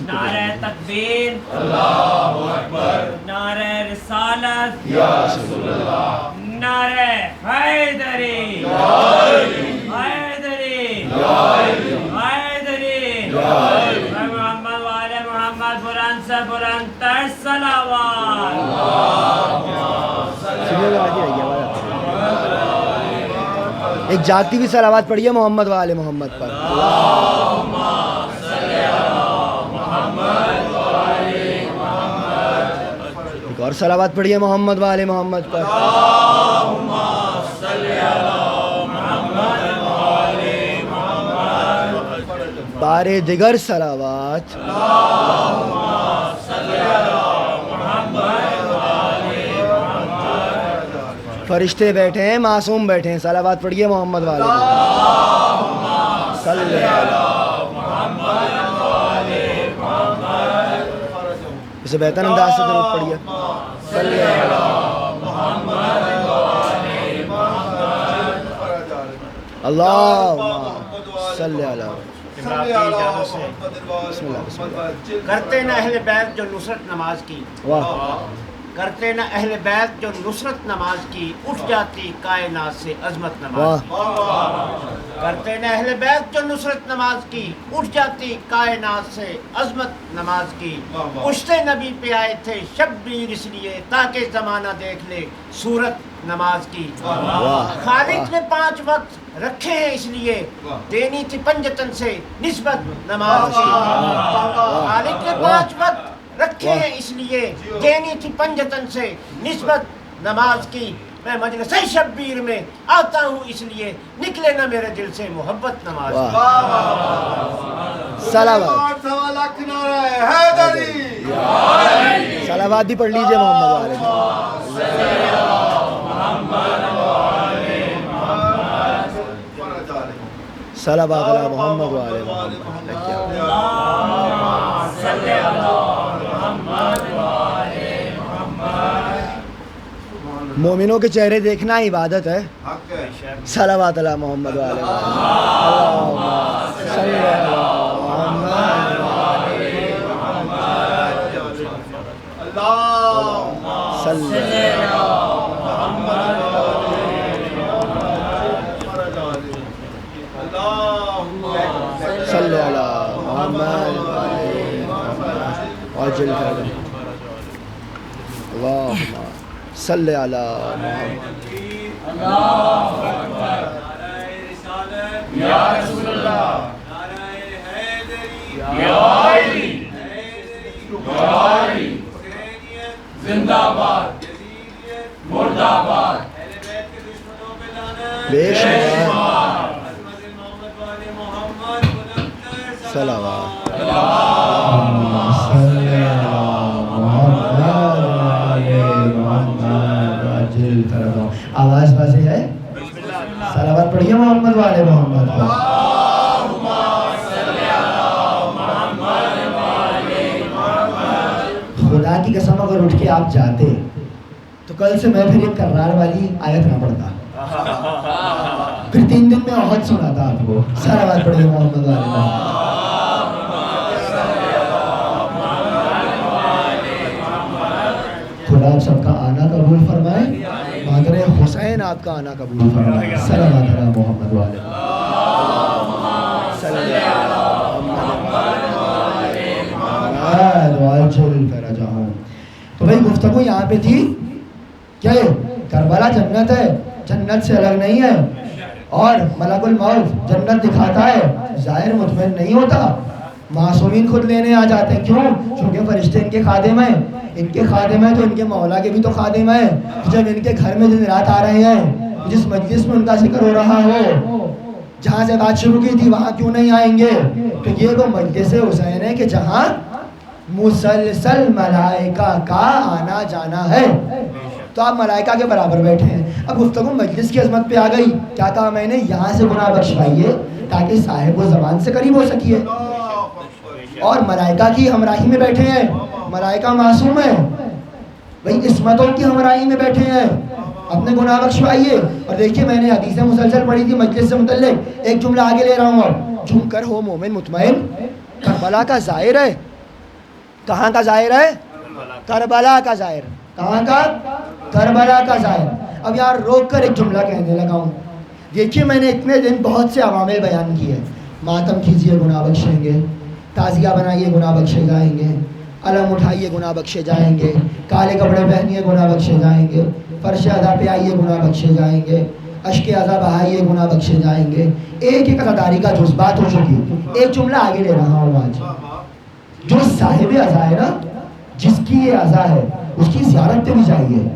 نعرہ تکبیر، اللہ اکبر، نعرہ رسالت، یا رسول اللہ، نعرہ حیدری، حیدری، حیدری، محمد و آل محمد، بلند سے بلند تر صلوات. ایک جاتی بھی صلوات پڑھیے محمد و آل محمد پر. ایک اور صلوات پڑھیے محمد و آل محمد پر. بارے دیگر صلوات. فرشتے بیٹھے ہیں، معصوم بیٹھے ہیں، صلوات پڑھیے محمد و آل محمد. صلی اسے بہتر انداز سے درود پڑھیے. اللہم صلی علی کرتے نہ اہل بیت جو نصرت نماز کی، واہ. کرتے نہ اہل بیت جو نصرت نماز کی، اٹھ جاتی کائنات سے عظمت نماز کی. کرتے نہ اہل بیت جو نصرت نماز کی، اٹھ جاتی کائنات سے عظمت نماز کی. پشت نبی پہ آئے تھے شبیر اس لیے تاکہ زمانہ دیکھ لے صورت نماز کی. خالق نے 5 وقت رکھے ہیں اس لیے دینی تھی پنجتن سے نسبت نماز کی. خالق نے 5 وقت رکھے ہیں اس لیے دینی تھی پنجتن سے نسبت نماز کی. میں مجلس شبیر میں آتا ہوں اس لیے نکلے نہ میرے دل سے محبت نماز کی. صلوات صلوات بھی پڑھ لیجئے محمد و آل محمد. صلوات علی محمد و آل محمد. مومنوں کے چہرے دیکھنا عبادت ہے. صلوات علی محمد و آل محمد. صلی علی محمد. عجل فرجہ اللہم صلی علی محمد یا رسول اللہ زندہ باد مردہ آباد بے شمار صلوات آواز بازی ہے صلوات پڑھیے محمد والے محمد خدا کی قسم اگر اٹھ کے آپ جاتے تو کل سے میں پھر ایک کرار والی آیت نہ پڑھتا، پھر 3 دن میں احد سناتا آپ کو۔ صلوات پڑھیے محمد والے محمد۔ خدا آپ سب کا آنا قبول فرمائے، مادر حسین آپ کا آنا قبول فرمائے۔ صلوات علی محمد والے محمد۔ تو بھائی گفتگو یہاں پہ تھی کیا ہے؟ کربلا جنت ہے، جنت سے الگ نہیں ہے، اور ملک الموت جنت دکھاتا ہے، ظاہر مطمئن نہیں ہوتا، معصومین خود لینے آ جاتے ہیں۔ کیوں؟ چونکہ فرشتے ان کے خادم ہیں، ان کے خادم ہیں تو ان کے مولا کے بھی تو خادم ہیں۔ جب ان کے گھر میں دن رات آ رہے ہیں، جس مجلس میں ان کا ذکر ہو رہا ہو، جہاں سے بات شروع کی تھی وہاں کیوں نہیں آئیں گے؟ تو یہ وہ مجلس حسین ہے کہ جہاں مسلسل ملائکہ کا آنا جانا ہے، تو آپ ملائکہ کے برابر بیٹھے ہیں۔ اب گفتگو مجلس کی عظمت پہ آ گئی، کیا کہا میں نے؟ یہاں سے گناہ بخشوائیے تاکہ صاحب و زمان سے قریب ہو سکیے، اور ملائکہ کی ہمراہی میں بیٹھے ہیں، ملائکہ معصوم ہیں بھائی، عصمتوں کی ہمراہی میں بیٹھے ہیں، اپنے گناہ بخشوائیے۔ اور دیکھیے میں نے حدیثیں مسلسل پڑھی تھی مجلس سے متعلق، ایک جملہ آگے لے رہا ہوں اب، جھوم کر ہو مومن مطمئن، کربلا کا زائر ہے۔ کہاں کا زائر ہے؟ کربلا کا زائر۔ کہاں کا؟ کربلا کا زائر۔ اب یار روک کر ایک جملہ کہنے لگا ہوں۔ دیکھیے میں نے اتنے دن بہت سے عوامل بیان کیے، ماتم کیجئے گناہ بخشیں گے، تعزیہ بنائیے گناہ بخشے جائیں گے، علم اٹھائیے گناہ بخشے جائیں گے، کالے کپڑے پہنیے گناہ بخشے جائیں گے، فرش ادا پہ آئیے گناہ بخشے جائیں گے، اشک ادا بہائیے گناہ بخشے جائیں گے۔ ایک ایک عزاداری کا جذبات ہو چکی۔ ایک جملہ آگے لے رہا ہوں آج، جو صاحب عزا ہے نا، جس کی یہ عزا ہے اس کی زیارت پہ بھی جائیے۔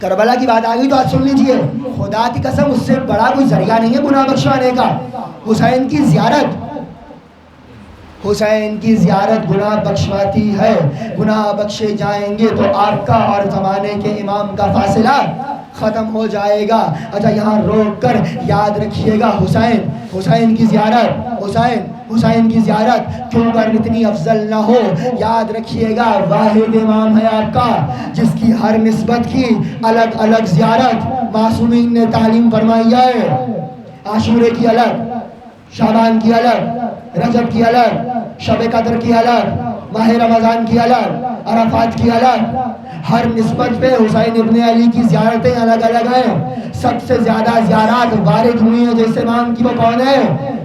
کربلا کی بات آ گئی تو آج سن لیجئے، خدا کی قسم اس سے بڑا کوئی ذریعہ نہیں ہے گناہ بخشوانے کا۔ حسین کی زیارت، حسین کی زیارت گناہ بخشواتی ہے۔ گناہ بخشے جائیں گے تو آپ کا اور زمانے کے امام کا فاصلہ ختم ہو جائے گا۔ اچھا یہاں روک کر یاد رکھیے گا، حسین، حسین کی زیارت، حسین کی زیارت کیوں کر اتنی افضل نہ ہو؟ یاد رکھیے گا واحد امام ہے آپ کا جس کی ہر نسبت کی الگ الگ زیارت معصومین نے تعلیم فرمائی ہے۔ عاشورے کی الگ، شعبان کی الگ، رجب کی الگ، شب قدر کی الگ، ماہ رمضان کی الگ، عرفات کی الگ، ہر نسبت پہ حسین ابن علی کی زیارتیں الگ الگ ہیں۔ سب سے زیادہ زیارات وارد ہوئی ہیں جیسے امام کی، وہ کون ہے؟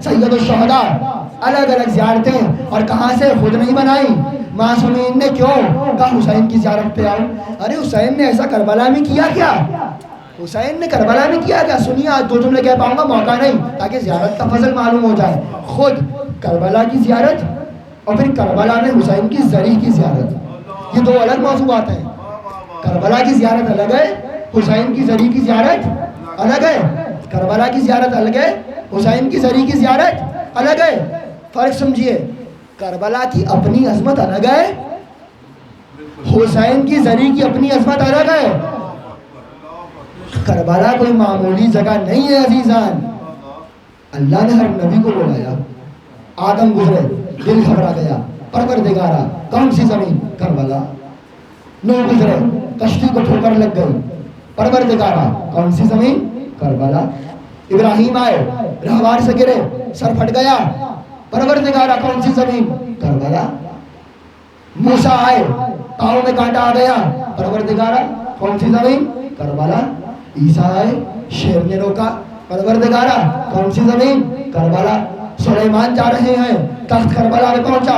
سید الشہداء۔ الگ الگ زیارتیں، اور کہاں سے؟ خود نہیں بنائی، معصومین نے۔ کیوں کہا حسین کی زیارت پہ آؤ؟ ارے حسین نے ایسا کربلا میں کیا کیا؟ حسین نے کربلا میں کیا کیا؟ سنیے آج 2 جملے کہہ پاؤں گا، موقع نہیں، تاکہ زیارت کا فضل معلوم ہو جائے۔ خود کربلا کی زیارت اور پھر کربلا میں حسین کی زری کی زیارت، یہ 2 الگ موضوعات ہیں۔ کربلا کی زیارت الگ ہے، حسین کی زری کی زیارت الگ ہے۔ کربلا کی زیارت الگ ہے، حسین کی زری کی زیارت الگ ہے۔ فرق سمجھیے، کربلا کی اپنی عظمت الگ ہے، حسین کی زری کی اپنی عظمت الگ ہے۔ کربلا کوئی معمولی جگہ نہیں ہے عزیزان۔ اللہ نے ہر نبی کو بلایا، آدم گزرے، دل گھبرا گیا، پروردگارا کون سی زمین؟ کربلا۔ نوح گزرے، کشتی کو ٹھوکر لگ گئی، پروردگارا کون سی زمین؟ کربلا۔ ابراہیم آئے، راہوار سے گرے، سر پھٹ گیا، پروردگارا کون سی زمین؟ کربلا۔ موسیٰ آئے، پاؤں میں کانٹا آ گیا، پروردگارا کون سی زمین؟ کربلا۔ عیسیٰ آئے، شیر نے روکا، پروردگارا کون سی زمین؟ کربلا۔ سلیمان جا رہے ہیں، تخت کربلا میں پہنچا،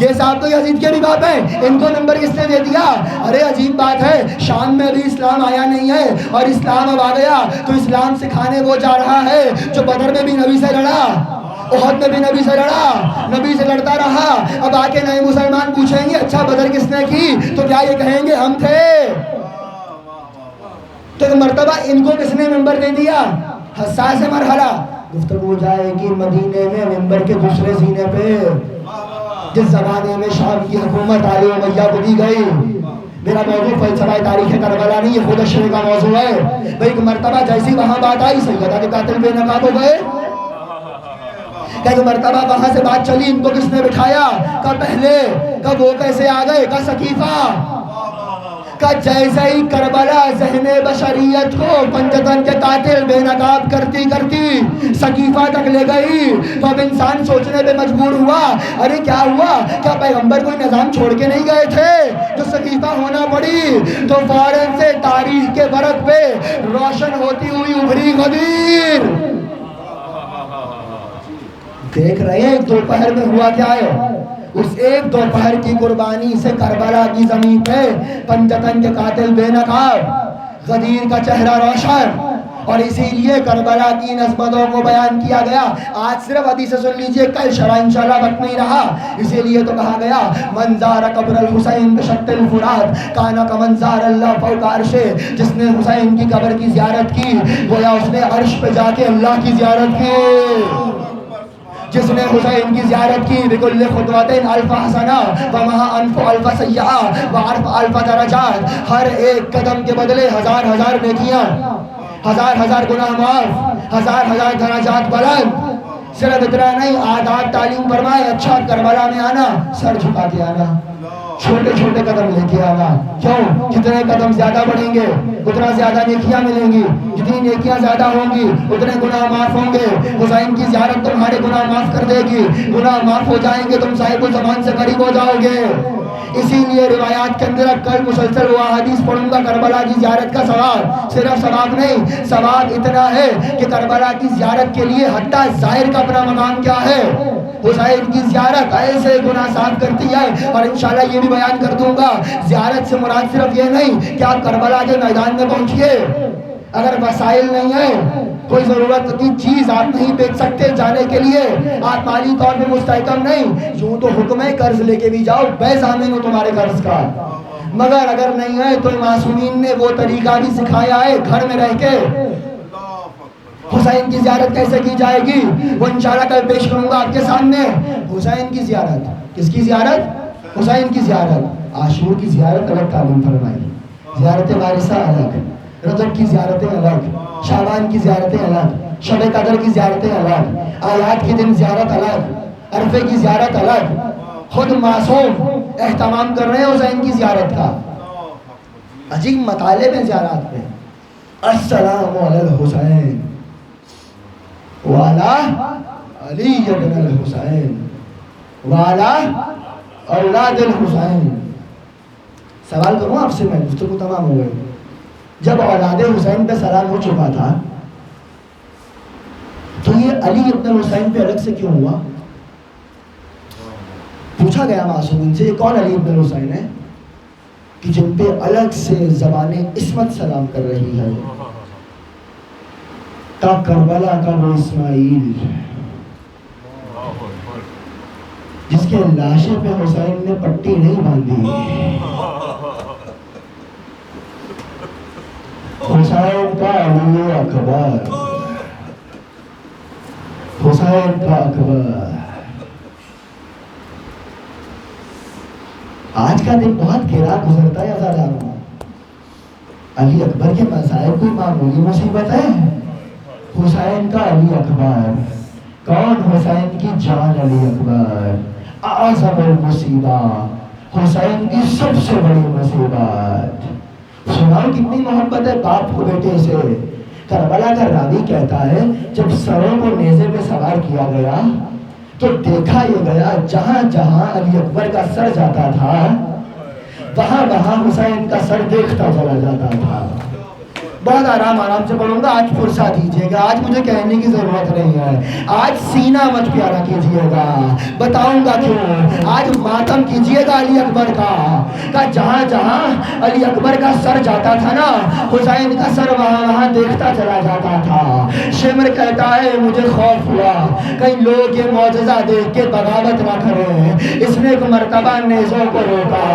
یہ صاحب تو یزید کے بھی باپ ہیں، ان کو نمبر کس نے دے دیا؟ ارے عجیب بات ہے، شام میں ابھی اسلام آیا نہیں ہے اور اسلام اب آ گیا تو اسلام سکھانے وہ جا رہا ہے جو بدر میں بھی نبی سے لڑا، احد میں بھی نبی سے لڑا، نبی سے لڑتا رہا۔ اب آ کے نئے مسلمان پوچھیں گے اچھا بدر کس نے کی، تو کیا یہ کہیں گے ہم تھے؟ تو ایک مرتبہ ان کو کس نے ممبر دے دیا؟ حساس مرحلہ، گفتگو جائے گی مدینے میں ممبر کے دوسرے سینے پہ، جس زمانے میں شام کی حکومت علی امیہ کو دی گئی۔ میرا موضوع فلسفہ تاریخ کربلا نہیں، یہ خود الشریعہ کا موضوع ہے۔ بھئی ایک مرتبہ جیسی وہاں بات آئی سیدہ کے قاتل بے نقاب ہو گئے، کہ ایک مرتبہ وہاں سے بات چلی، ان کو کس نے بٹھایا؟ کہ پہلے، کہ وہ کیسے آ گئے؟ کہ سقیفہ، کہ جیسے ہی کربلا ذہن بشریت کو پنجتن کے قاتل بے نقاب کرتی کرتی سقیفہ تک لے گئی، تو اب انسان سوچنے پہ مجبور ہوا، ارے کیا ہوا؟ کیا پیغمبر کوئی نظام چھوڑ کے نہیں گئے تھے جو سقیفہ ہونا پڑی؟ تو فوراً سے تاریخ کے ورق پہ روشن ہوتی ہوئی ابھری غدیر۔ دیکھ رہے ہیں دوپہر میں ہوا کیا ہے؟ اس ایک دوپہر کی قربانی سے کربلا کی زمین پہ پنجتن کے قاتل بے نقاب، غدیر کا چہرہ روشن، اور اسی لیے کربلا کی نسبتوں کو بیان کیا گیا۔ آج صرف حدیث سن لیجئے، کل شرح انشاءاللہ وقت نہیں رہا، اسی لیے تو کہا گیا من زار قبر الحسین بشق الفرات کانا کمن زار اللہ فوق عرشے، جس نے حسین کی قبر کی زیارت کی گویا اس نے عرش پہ جا کے اللہ کی زیارت کی۔ جس نے حسین کی زیارت کی بکل خطوتین الف حسنہ ومہا انف الف سیئہ وعرف الف درجات، ہر ایک قدم کے بدلے ہزار ہزار نیکیاں، ہزار ہزار گناہ معاف، ہزار ہزار درجات بلند۔ صرف اتنا نہیں، آداب تعلیم فرمائے، اچھا کربلا میں آنا سر جھکا کے آنا، چھوٹے چھوٹے قدم لے کے آنا۔ کیوں؟ جتنے قدم زیادہ بڑھیں گے اتنا زیادہ نیکیاں ملیں گی، جتنی نیکیاں زیادہ ہوں گی اتنے گناہ معاف ہوں گے۔ حسین کی زیارت تمہارے گناہ معاف کر دے گی، گناہ معاف ہو جائیں گے، تم صاحب الزمان سے قریب ہو جاؤ گے۔ اسی لیے روایات کے اندر کل مسلسل وہ حدیث پڑھوں گا کربلا کی زیارت کا ثواب، صرف ثواب نہیں، ثواب اتنا ہے کہ کربلا کی زیارت کے لیے حتیٰ ظاہر کا اپنا مقام کیا ہے۔ حسین کی زیارت ایسے گناہ صاف کرتی ہے، اور انشاءاللہ یہ بھی بیان کر دوں گا زیارت سے مراد صرف یہ نہیں کہ آپ کربلا کے میدان میں پہنچیے، اگر وسائل نہیں ہیں، کوئی ضرورت کی چیز آپ نہیں بیچ سکتے جانے کے لیے، آپ مالی طور پہ مستحکم نہیں، یوں تو حکم ہے قرض لے کے بھی جاؤ، بے ضامن ہو تمہارے قرض کا، مگر اگر نہیں ہے تو معصومین نے وہ طریقہ بھی سکھایا ہے گھر میں رہ کے۔ حسین کی زیارت کیسے کی جائے گی وہ انشاءاللہ کل پیش کروں گا آپ کے سامنے۔ حسین کی زیارت، کس کی زیارت؟ حسین کی زیارت۔ عاشور کی زیارت الگ تعلیم فرمائی، زیارت وارثہ الگ، رجب کی زیارتیں الگ، شعبان کی زیارتیں الگ، شب قدر کی زیارتیں الگ، آیات کے دن زیارت الگ، عرفے کی زیارت الگ۔ خود معصوم اہتمام کر رہے ہیں حسین کی زیارت کا، عجیب مطالب ہیں زیارات میں۔ السلام علی الحسین وعلی علی بن الحسین وعلی اولاد الحسین۔ سوال کروں آپ سے میں، گفتگو تمام ہو گئی، جب اولاد حسین پہ سلام ہو چکا تھا تو یہ علی ابن الحسین پہ الگ سے کیوں ہوا؟ پوچھا گیا معصومین سے یہ کون علی ابن الحسین ہے کہ جن پہ الگ سے زبان عصمت سلام کر رہی ہے؟ کا کربلا کا وہ اسماعیل جس کے لاشے پہ حسین نے پٹی نہیں باندھی، حسین کا علی اکبر، حسین کا اکبر۔ آج کا دن بہت گرا گزرتا ہے عزیزانو، علی اکبر کے مصائب کوئی معمولی مصیبت ہے؟ حسین کا علی اکبر، کون؟ حسین کی جان علی اکبر، اعظم المصیبہ، حسین کی سب سے بڑی مصیبت۔ سناؤ کتنی محبت ہے باپ کو بیٹے سے۔ کربلا کا راوی کہتا ہے جب سروں کو نیزے پہ سوار کیا گیا تو دیکھا یہ گیا جہاں جہاں علی اکبر کا سر جاتا تھا وہاں وہاں حسین کا سر دیکھتا چلا جاتا تھا۔ بہت آرام آرام سے پڑھوں گا، آج فرصت دیجیے گا، آج مجھے کہنے کی ضرورت نہیں ہے، آج سینہ مت پیارا کیجیے گا، بتاؤں گا کیوں۔ آج ماتم کیجیے گا علی اکبر کا جہاں جہاں علی اکبر کا سر جاتا تھا نا، حسین کا سر وہاں وہاں دیکھتا چلا جاتا تھا۔ شمر کہتا ہے مجھے خوف ہوا کہیں لوگ یہ معجزہ دیکھ کے بغاوت نہ کریں، اس نے ایک مرتبہ نیزوں کو روکا،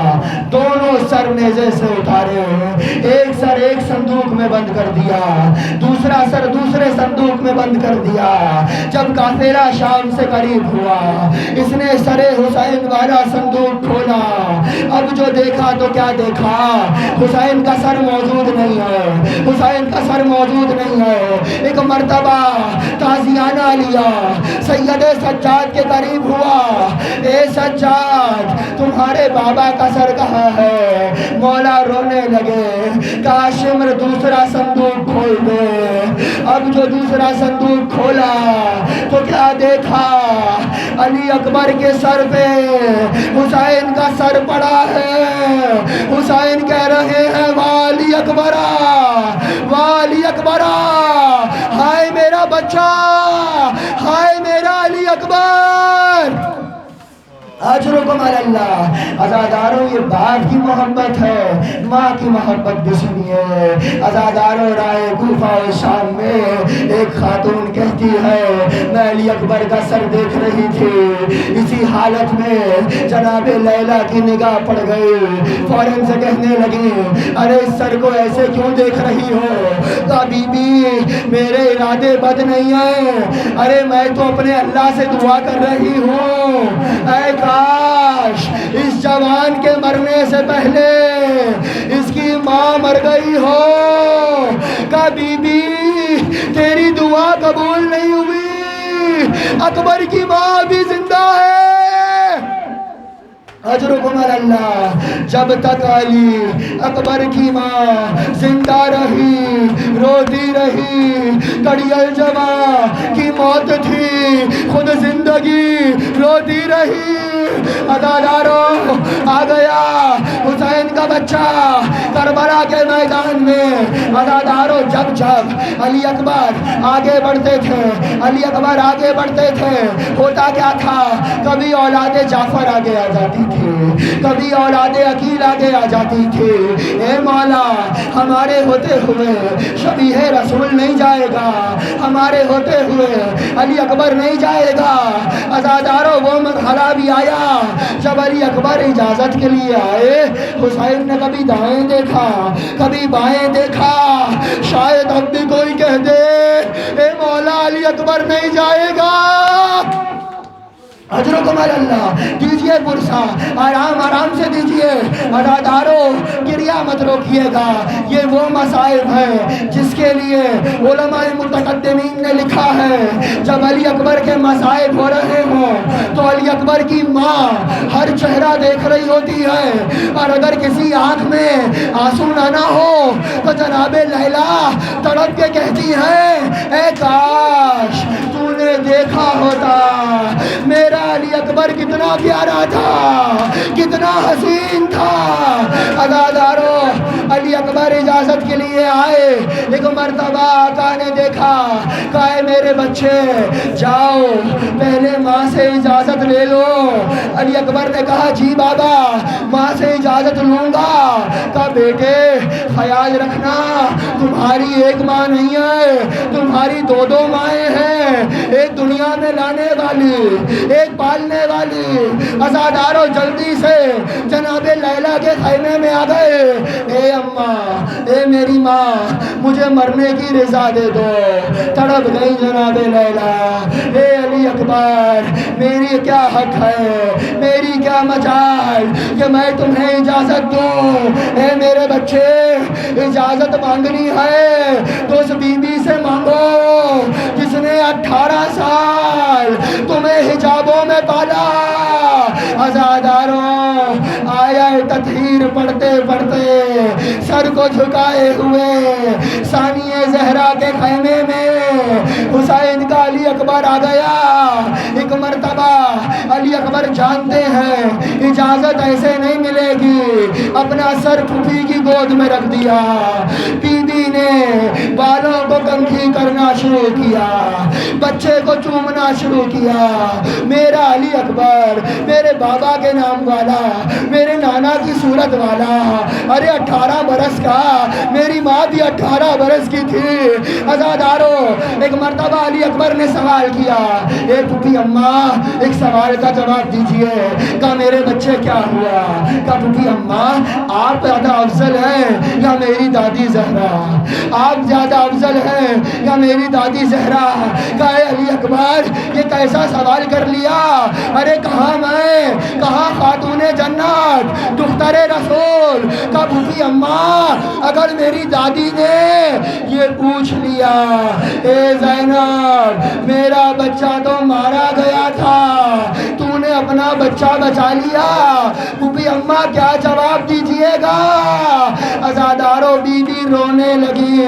دونوں سر نیزے سے اتارے، ایک سر ایک صندوق میں بند کر دیا، دوسرا سر دوسرے صندوق میں بند کر دیا۔ جب قافلہ شام سے قریب ہوا، اس نے سر حسین والا صندوق کھولا، اب جو دیکھا تو کیا دیکھا، حسین کا سر موجود نہیں ہے، حسین کا سر موجود نہیں ہے۔ ایک مرتبہ تازیانہ لیا، سید سجاد کے قریب ہوا، اے سجاد تمہارے بابا کا سر کہاں ہے؟ مولا رونے لگے، کہا شمر دوسرا صندوق کھول دے۔ اب جو دوسرا صندوق کھولا تو کیا دیکھا، علی اکبر کے سر پہ حسین کا سر پڑا ہے۔ حسین کہہ رہے ہیں والی اکبرا، والی اکبرا، ہائے میرا بچہ، ہائے میرا علی اکبر، اجرکم علی اللہ۔ عزاداروں یہ باپ کی محبت ہے، ماں کی محبت بھی سنیے۔ عزاداروں رائے کوفہ و شام میں ایک خاتون کہتی ہے میں علی اکبر کا سر دیکھ رہی تھی، اسی حالت میں جناب لیلا کی نگاہ پڑ گئی، فوراً سے کہنے لگی ارے اس سر کو ایسے کیوں دیکھ رہی ہو؟ کہا بی بی میرے ارادے بد نہیں ہیں، ارے میں تو اپنے اللہ سے دعا کر رہی ہوں، اے کاش اس جوان کے مرنے سے پہلے اس کی ماں مر گئی ہو۔ کہا بی بی تیری دعا قبول نہیں ہوئی، اکبر کی ماں بھی زندہ ہے، اجرکم علی اللہ۔ جب تک علی اکبر کی ماں زندہ رہی، روتی رہی، کڑیل جواں کی موت تھی، خود زندگی روتی رہی۔ عزاداروں آ گیا حسین کا بچہ کربلا کے میدان میں۔ عزاداروں جب جب علی اکبر آگے بڑھتے تھے، علی اکبر آگے بڑھتے تھے، ہوتا کیا تھا کبھی اولاد جعفر آگے آ جاتی تھی، کبھی اولاد عقیل آگے آ جاتی تھی۔ اے مولا ہمارے ہوتے ہوئے شبیہ رسول نہیں جائے گا، ہمارے ہوتے ہوئے علی اکبر نہیں جائے گا۔ عزاداروں وہ مرحلہ بھی آیا جب علی اکبر اجازت کے لیے آئے، حسین نے کبھی دائیں دیکھا کبھی بائیں دیکھا، شاید اب بھی کوئی کہہ دے اے مولا علی اکبر نہیں جائے گا۔ اجرکم علی اللہ، دیجئے پرسا، آرام آرام سے دیجئے۔ عزاداروں کریا مت روکیے گا، یہ وہ مصائب ہے جس کے لیے علماء متقدمین نے لکھا ہے جب علی اکبر کے مصائب ہو رہے ہوں تو علی اکبر کی ماں ہر چہرہ دیکھ رہی ہوتی ہے، اور اگر کسی آنکھ میں آنسو نہ ہو تو جناب لیلا تڑپ کے کہتی ہے اے کاش تو نے دیکھا ہوتا میرا علی اکبر کتنا پیارا تھا، کتنا حسین تھا۔ عزاداروں علی اکبر اجازت کے لیے آئے، ایک مرتبہ آقا نے دیکھا، کہا میرے بچے جاؤ پہلے ماں سے اجازت لے لو۔ علی اکبر نے کہا جی بابا ماں سے اجازت لوں گا۔ کہا بیٹے خیال رکھنا تمہاری ایک ماں نہیں ہے، تمہاری دو دو مائیں ہیں، ایک دنیا میں لانے والی ایک پالنے والی۔ عزاداروں جلدی سے جناب لیلا کے خیمے میں آ گئے، اے اماں اے میری ماں مجھے مرنے کی رضا دے دو۔ تڑپ گئی جناب لیلا، اے علی اکبر میری کیا حق ہے، میری کیا مجال کہ میں تمہیں اجازت دوں۔ اے میرے بچے اجازت مانگنی ہے تو اس بی بی سے مانگو جس نے 18 سال تمہیں حجابوں میں پالا۔ عزاداروں آیا تطہیر پڑھتے پڑھتے سر کو جھکائے ہوئے ثانیہ زہرا کے خیمے میں حسین کا علی اکبر آ گیا۔ ایک مرتبہ علی اکبر جانتے ہیں اجازت ایسے نہیں ملے گی، اپنا سر پھوپھی کی گود میں رکھ دیا۔ بی بی نے شروع کیا, بچے کو چومنا شروع کیا. میرا علی اکبر, میرے بابا کے نام والا, میرے نانا کی صورت والا, ارے 18 برس کا, میری ماں بھی 18 برس کی تھی. عزادارو, ایک مرتبہ علی اکبر نے سوال کیا, اے پھوپھی اماں ایک سوال کا جواب دیجئے. کہا میرے بچے کیا ہوا؟ کہا پھوپھی اماں آپ زیادہ افضل ہیں یا میری دادی زہرا؟ آپ زیادہ افضل ہیں یا میری دادی زہرا؟ کہا اے علی اکبر یہ کیسا سوال کر لیا؟ ارے کہاں میں, کہاں خاتون جنت دختر رسول؟ کہا پھوپھی اماں اگر میری دادی نے یہ پوچھ لیا اے زینب میرا بچہ تو مارا گیا تھا, تو نے اپنا بچہ بچا لیا, پھوپھی اماں کیا جواب دیجئے گا؟ عزادارو بی بی رونے لگی,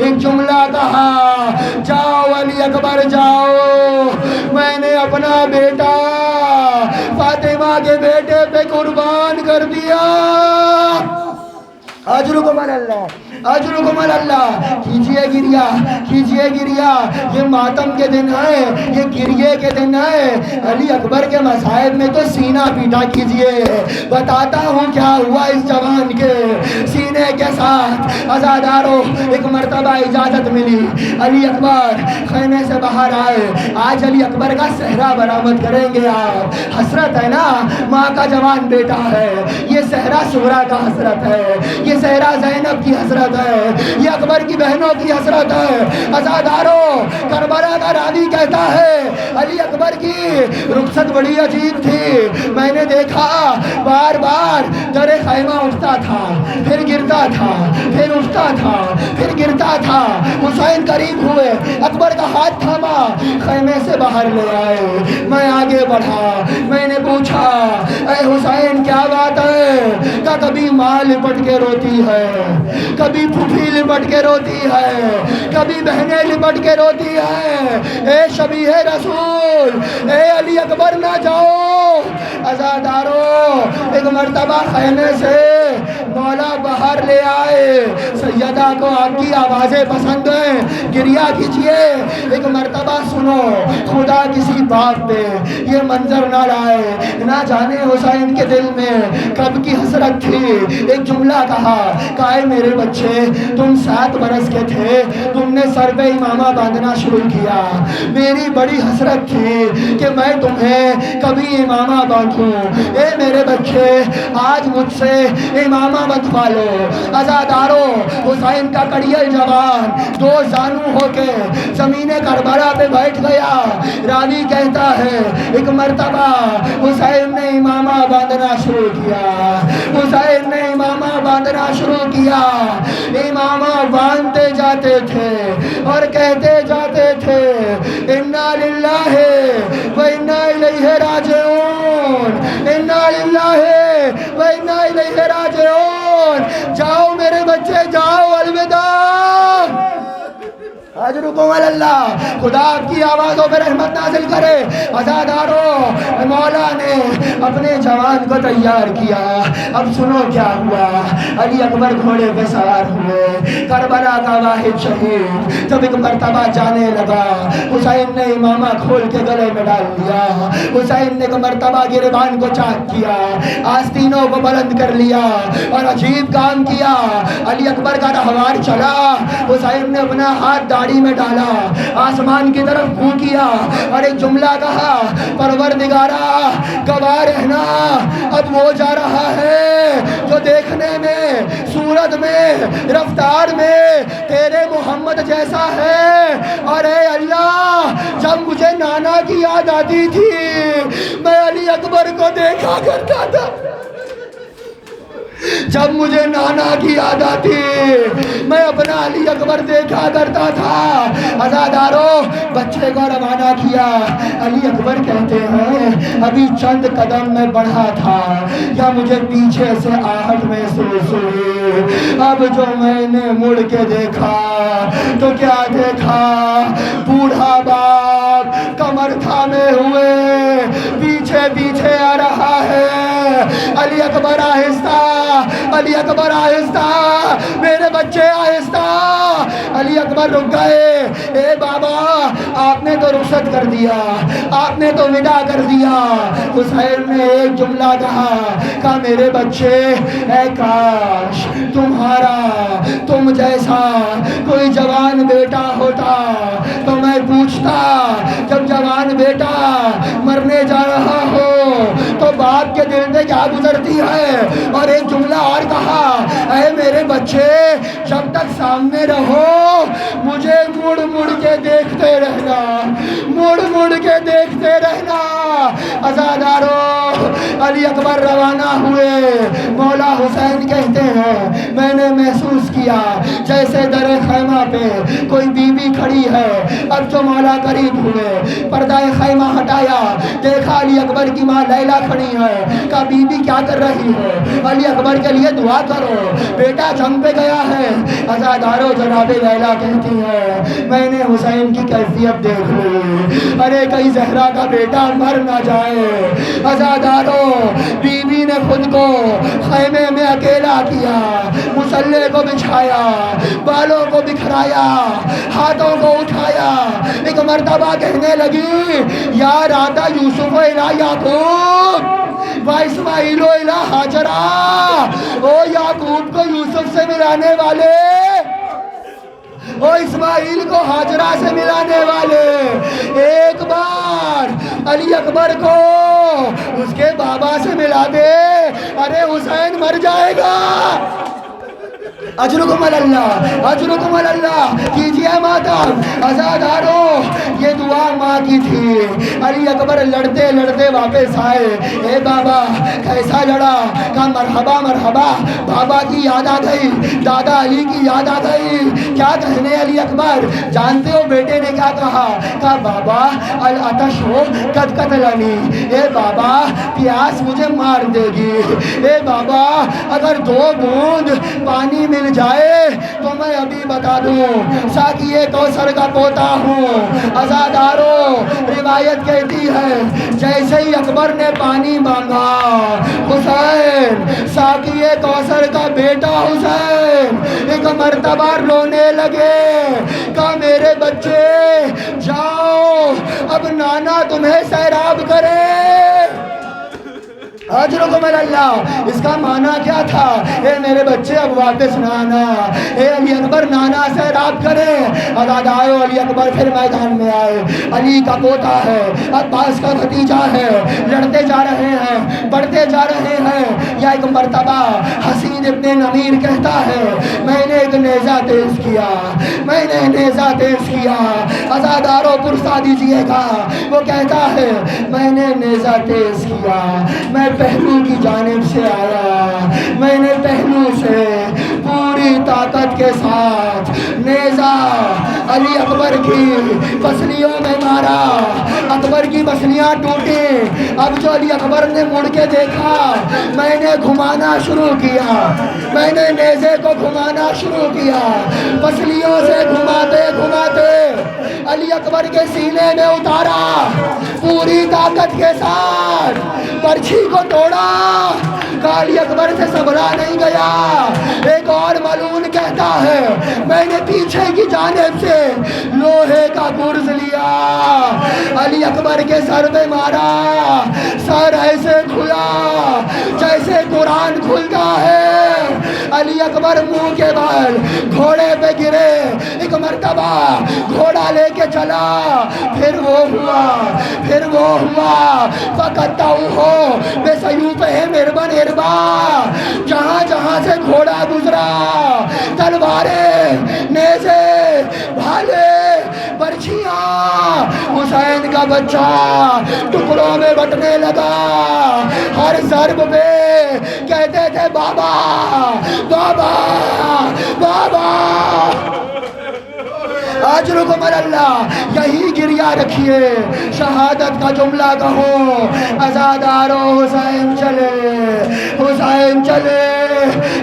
ایک جملہ کہا, جاؤ علی اکبر جاؤ, میں نے اپنا بیٹا فاطمہ کے بیٹے پہ قربان کر دیا. اجرکم اللہ, اجرکم اللہ. کیجئے گریا, کیجئے گریا, یہ ماتم کے دن ہے, یہ گریے کے دن ہے. علی اکبر کے مصائب میں تو سینہ پیٹا کیجئے. بتاتا ہوں کیا ہوا اس جوان کے سینے کے ساتھ. عزادارو ایک مرتبہ اجازت ملی, علی اکبر خیمے سے باہر آئے. آج علی اکبر کا صحرا برآمد کریں گے آپ. حسرت ہے نا, ماں کا جوان بیٹا ہے. یہ صحرا صغرا کا حسرت ہے, یہ صحرا زینب کی حسرت ہے, یہ اکبر کی بہنوں کی حسرت ہے. عزادارو کربلا کا راوی کہتا ہے علی اکبر کی رخصت بڑی عجیب تھی. میں نے دیکھا بار بار در خیمہ اٹھتا تھا, پھر گرتا تھا, پھر اٹھتا تھا, پھر گرتا تھا. حسین قریب ہوئے, اکبر کا ہاتھ تھاما, خیمے سے باہر لے آئے. میں آگے بڑھا, میں نے پوچھا اے حسین کیا بات ہے؟ کہ کبھی ماں لپٹ کے روتی ہے, کبھی پھوپھی لپٹ کے روتی ہے, کبھی بہنیں لپٹ کے روتی ہے. اے شبیہ رسول, اے علی اکبر نہ جاؤ. عزادارو ایک مرتبہ خیمے سے مولا باہر لے آئے. سیدہ کو آپ کی آوازیں پسند ہیں, گریہ کیجئے. ایک مرتبہ سنو, خدا کسی باپ پہ یہ منظر نہ لائے. نہ جانے حسین کے دل میں کب کی حسرت تھی. ایک جملہ کہا کہ اے میرے بچے تم 7 برس کے تھے, تم نے سر پہ امامہ باندھنا شروع کیا. میری بڑی حسرت تھی کہ میں تمہیں کبھی امامہ باندھوں. اے میرے بچے آج مجھ سے امامہ بندھوا لو. عزادارو حسین کا کڑیل جوان 2 زانو ہو کے زمین کربلا پہ بیٹھ گیا. راوی کہتا ہے ایک مرتبہ حسین نے امامہ باندھنا شروع کیا, حسین نے امامہ باندھنا شروع کیا. امامہ باندھتے جاتے تھے اور کہتے جاتے تھے انا للہ و انا الیہ راجعون, انا للہ و انا الیہ راجعون. جاؤ میرے بچے جاؤ, الوداع. اجرکم اللہ, خدا آپ کی آوازوں پہ رحمت نازل کرے. عزادارو مولا نے اپنے جوان کو تیار کیا. اب سنو کیا ہوا. علی اکبر گھوڑے پہ سوار ہوئے, کربلا کا واحد شہید جب ایک مرتبہ جانے لگا, حسین نے امامہ کھول کے گلے میں ڈال دیا. حسین نے ایک مرتبہ گریبان کو چاک کیا, آستینوں کو بلند کر لیا اور عجیب کام کیا. علی اکبر کا رہوار چلا, حسین نے اپنا ہاتھ داڑھی میں ڈالا, آسمان کی طرف منہ کیا اور ایک جملہ کہا پروردگارا گواہ رہنا اب وہ جا رہا ہے جو دیکھنے میں, صورت میں, رفتار میں تیرے محمد جیسا ہے. اور اے اللہ جب مجھے نانا کی یاد آتی تھی میں علی اکبر کو دیکھا کرتا تھا. جب مجھے نانا کی یاد آتی میں اپنا علی اکبر دیکھا کرتا تھا. عزادارو بچے کو روانہ کیا. علی اکبر کہتے ہیں ابھی چند قدم میں بڑھا تھا یا مجھے پیچھے سے آہٹ محسوس ہوئی. اب جو میں نے مڑ کے دیکھا تو کیا دیکھا, بوڑھا باپ کمر تھامے ہوئے پیچھے پیچھے آ رہا ہے. علی اکبر آہستہ, علی اکبر آہستہ, میرے بچے آہستہ. علی اکبر رک گئے. اے بابا آپ نے تو رخصت کر دیا, آپ نے تو ودا کر دیا. حسین نے ایک جملہ کہا میرے بچے اے کاش تم جیسا کوئی جوان بیٹا ہوتا تو میں پوچھتا جب جوان بیٹا مرنے جا رہا ہو تو باپ کے دل میں کیا گزرتی ہے. اور ایک جملہ اور کہا اے میرے بچے جب تک سامنے رہو مجھے مڑ مڑ کے دیکھتے رہنا, مڑ مڑ کے دیکھتے رہنا. عزادارو علی اکبر روانہ ہوئے. مولا حسین کہتے ہیں میں نے محسوس کیا جیسے در خیمہ پہ کوئی بی بی کھڑی ہے. اب جو مولا قریب ہوئے پردہ خیمہ ہٹایا, دیکھا علی اکبر کی ماں لیلا کھڑی ہے. کہا بی بی کیا کر رہی ہو؟ علی اکبر کے لیے دعا کرو, بیٹا جنگ پہ گیا ہے. عزادارو جناب لیلا کہتی ہے میں نے حسین کی کیفیت دیکھ لی, ارے کہیں زہرا کا بیٹا مر نہ جائے. عزادارو بی بی نے خود کو خیمے میں اکیلا کیا, مسلح کو بچھایا, بالوں کو بکھرایا, ہاتھوں کو اٹھایا. ایک مرتبہ کہنے لگی یا راتا یوسف و الی یعقوب و اسماعیل و الی ہاجرہ, او یعقوب کو یوسف سے ملانے والے, او اسماعیل کو ہاجرہ سے ملانے والے, ایک بار علی اکبر کو اس کے بابا سے ملا دے, ارے حسین مر جائے گا. اجرکم اللہ, اجرکم اللہ. کیجئے ماتم. عزادارو یہ دعا ماں کی تھی. علی اکبر لڑتے لڑتے واپس آئے. اے بابا کیسا لڑا؟ کہا مرحبا مرحبا. بابا کی یاد آ گئی, دادا علی کی یاد آ گئی. کیا کہنے علی اکبر؟ جانتے ہو بیٹے نے کیا کہا؟ کہا بابا العطش ہو قد قتلنی, اے بابا پیاس مجھے مار دے گی. اے بابا اگر 2 بوند پانی مل جائے تو میں ابھی بتا دوں ساقی کوثر کا پوتا ہوں. عزادارو روایت کہتی ہے جیسے ہی اکبر نے پانی مانگا حسین ساقی کوثر کا بیٹا حسین ایک مرتبہ رونے لگے. کہا میرے بچے جاؤ اب نانا تمہیں سیراب کرے. اجرکم اللہ. اس کا معنی کیا تھا؟ اے میرے بچے اب واپس نانا, اے علی اکبر نانا سے راب کرے. عزادارو علی اکبر پھر میدان میں آئے. علی کا پوتا ہے, عباس کا بھتیجا ہے, لڑتے جا رہے ہیں, بڑھتے جا رہے ہیں. یا ایک مرتبہ حسین ابن نمیر کہتا ہے میں نے ایک نیزہ تیز کیا, میں نے نیزہ تیز کیا. عزادارو پرسا دیجئے گا. وہ کہتا ہے میں نے نیزہ تیز کیا, میں پہلو کی جانب سے آیا, میں نے پہلو سے پوری طاقت کے ساتھ نیزہ علی اکبر کی پسلیوں میں مارا. اکبر کی پسلیاں ٹوٹی. اب جو علی اکبر نے مڑ کے دیکھا میں نے گھمانا شروع کیا, میں نے نیزے کو گھمانا شروع کیا. پسلیوں سے گھماتے گھماتے علی اکبر کے سینے میں اتارا پوری طاقت کے ساتھ, برچھی کو توڑا. علی اکبر سے سنبھلا نہیں گیا. ایک اور ملعون کہتا ہے میں نے پیچھے کی جانب سے لوہے کا گرز لیا, علی اکبر کے سر میں مارا. سر ایسے کھلا جیسے قرآن کھلتا ہے. علی اکبر منہ کے بال گھوڑے پہ گرے. ایک مرتبہ گھوڑا لے کے چلا, پھر وہ ہوا, پھر وہ ہوا. فقط ہو بے سیوف ہے مربن اربا, جہاں جہاں سے گھوڑا گزرا تلواریں, نیزے, بھالے, برچھیاں. حسین کا بچہ ٹکڑوں میں بٹنے لگا. ہر ضرب پہ کہتے تھے بابا بابا بابا. اجرکم اللہ. یہی گریا رکھیے, شہادت کا جملہ کہو. عزادارو حسین چلے, حسین چلے.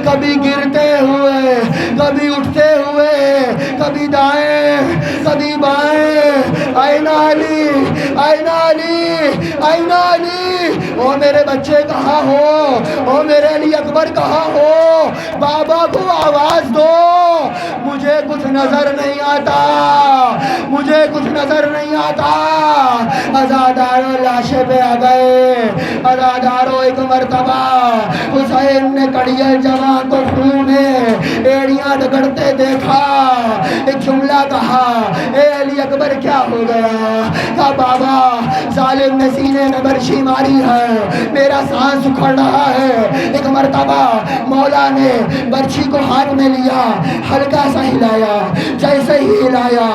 کبھی گرتے ہوئے, کبھی اٹھتے ہوئے, کبھی دائیں کبھی بائیں. آئین علی, آئین علی, آئین علی. او میرے بچے کہاں ہو, او میرے علی اکبر کہاں ہو؟ بابا کو آواز دو, مجھے مجھے کچھ نظر نہیں آتا، مجھے کچھ نظر نہیں آتا۔ عزاداروں لاشے پہ آ گئے، عزاداروں ایک مرتبہ حسین نے کڑیل جوان کو خون میں ایڑیاں رگڑتے دیکھا، ایک جملہ کہا، اے علی اکبر کیا ہو گیا؟ کہا بابا ظالم نے سینے میں برچھی ماری ہے، میرا سانس اکھڑ رہا ہے۔ ایک مرتبہ مولا نے برچھی کو ہاتھ میں لیا، ہلکا سا ہلایا، جیسے ہی ہلایا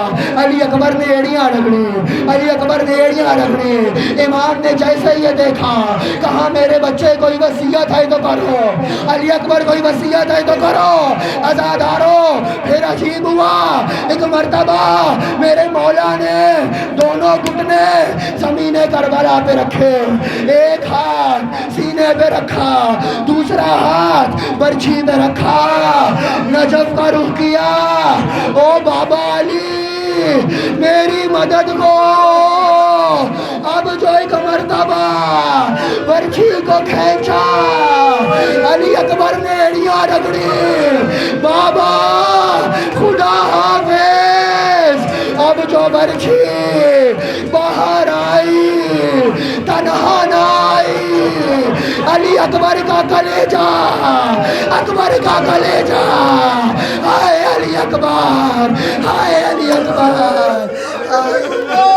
علی اکبر نے ایڑیاں رگڑی، علی اکبر نے ایڑیاں رگڑی۔ امام نے جیسے یہ دیکھا کہا میرے بچے کوئی وصیت ہے تو کرو، علی اکبر کوئی وصیت ہے تو کرو۔ عزاداروں پھر عجیب ہوا، ایک مرتبہ میرے مولا نے دونوں گھٹنے زمین کربلا پہ رکھے، ایک ہاتھ سینے پہ رکھا، دوسرا ہاتھ برچھی پہ رکھا، نجف کا رخ کیا، او بابا علی میری مدد کو۔ اب جو ایک مرتبہ برچھی کو کھینچا، علی اکبر نے ایڑیاں رگڑی، بابا خدا حافظ۔ اب جو برچھی باہر آئی تنہا نہ آئی، علی اکبر کا کلیجہ، اکبر کا کلیجہ، ہائے علی اکبر، ہائے علی اکبر، ہائے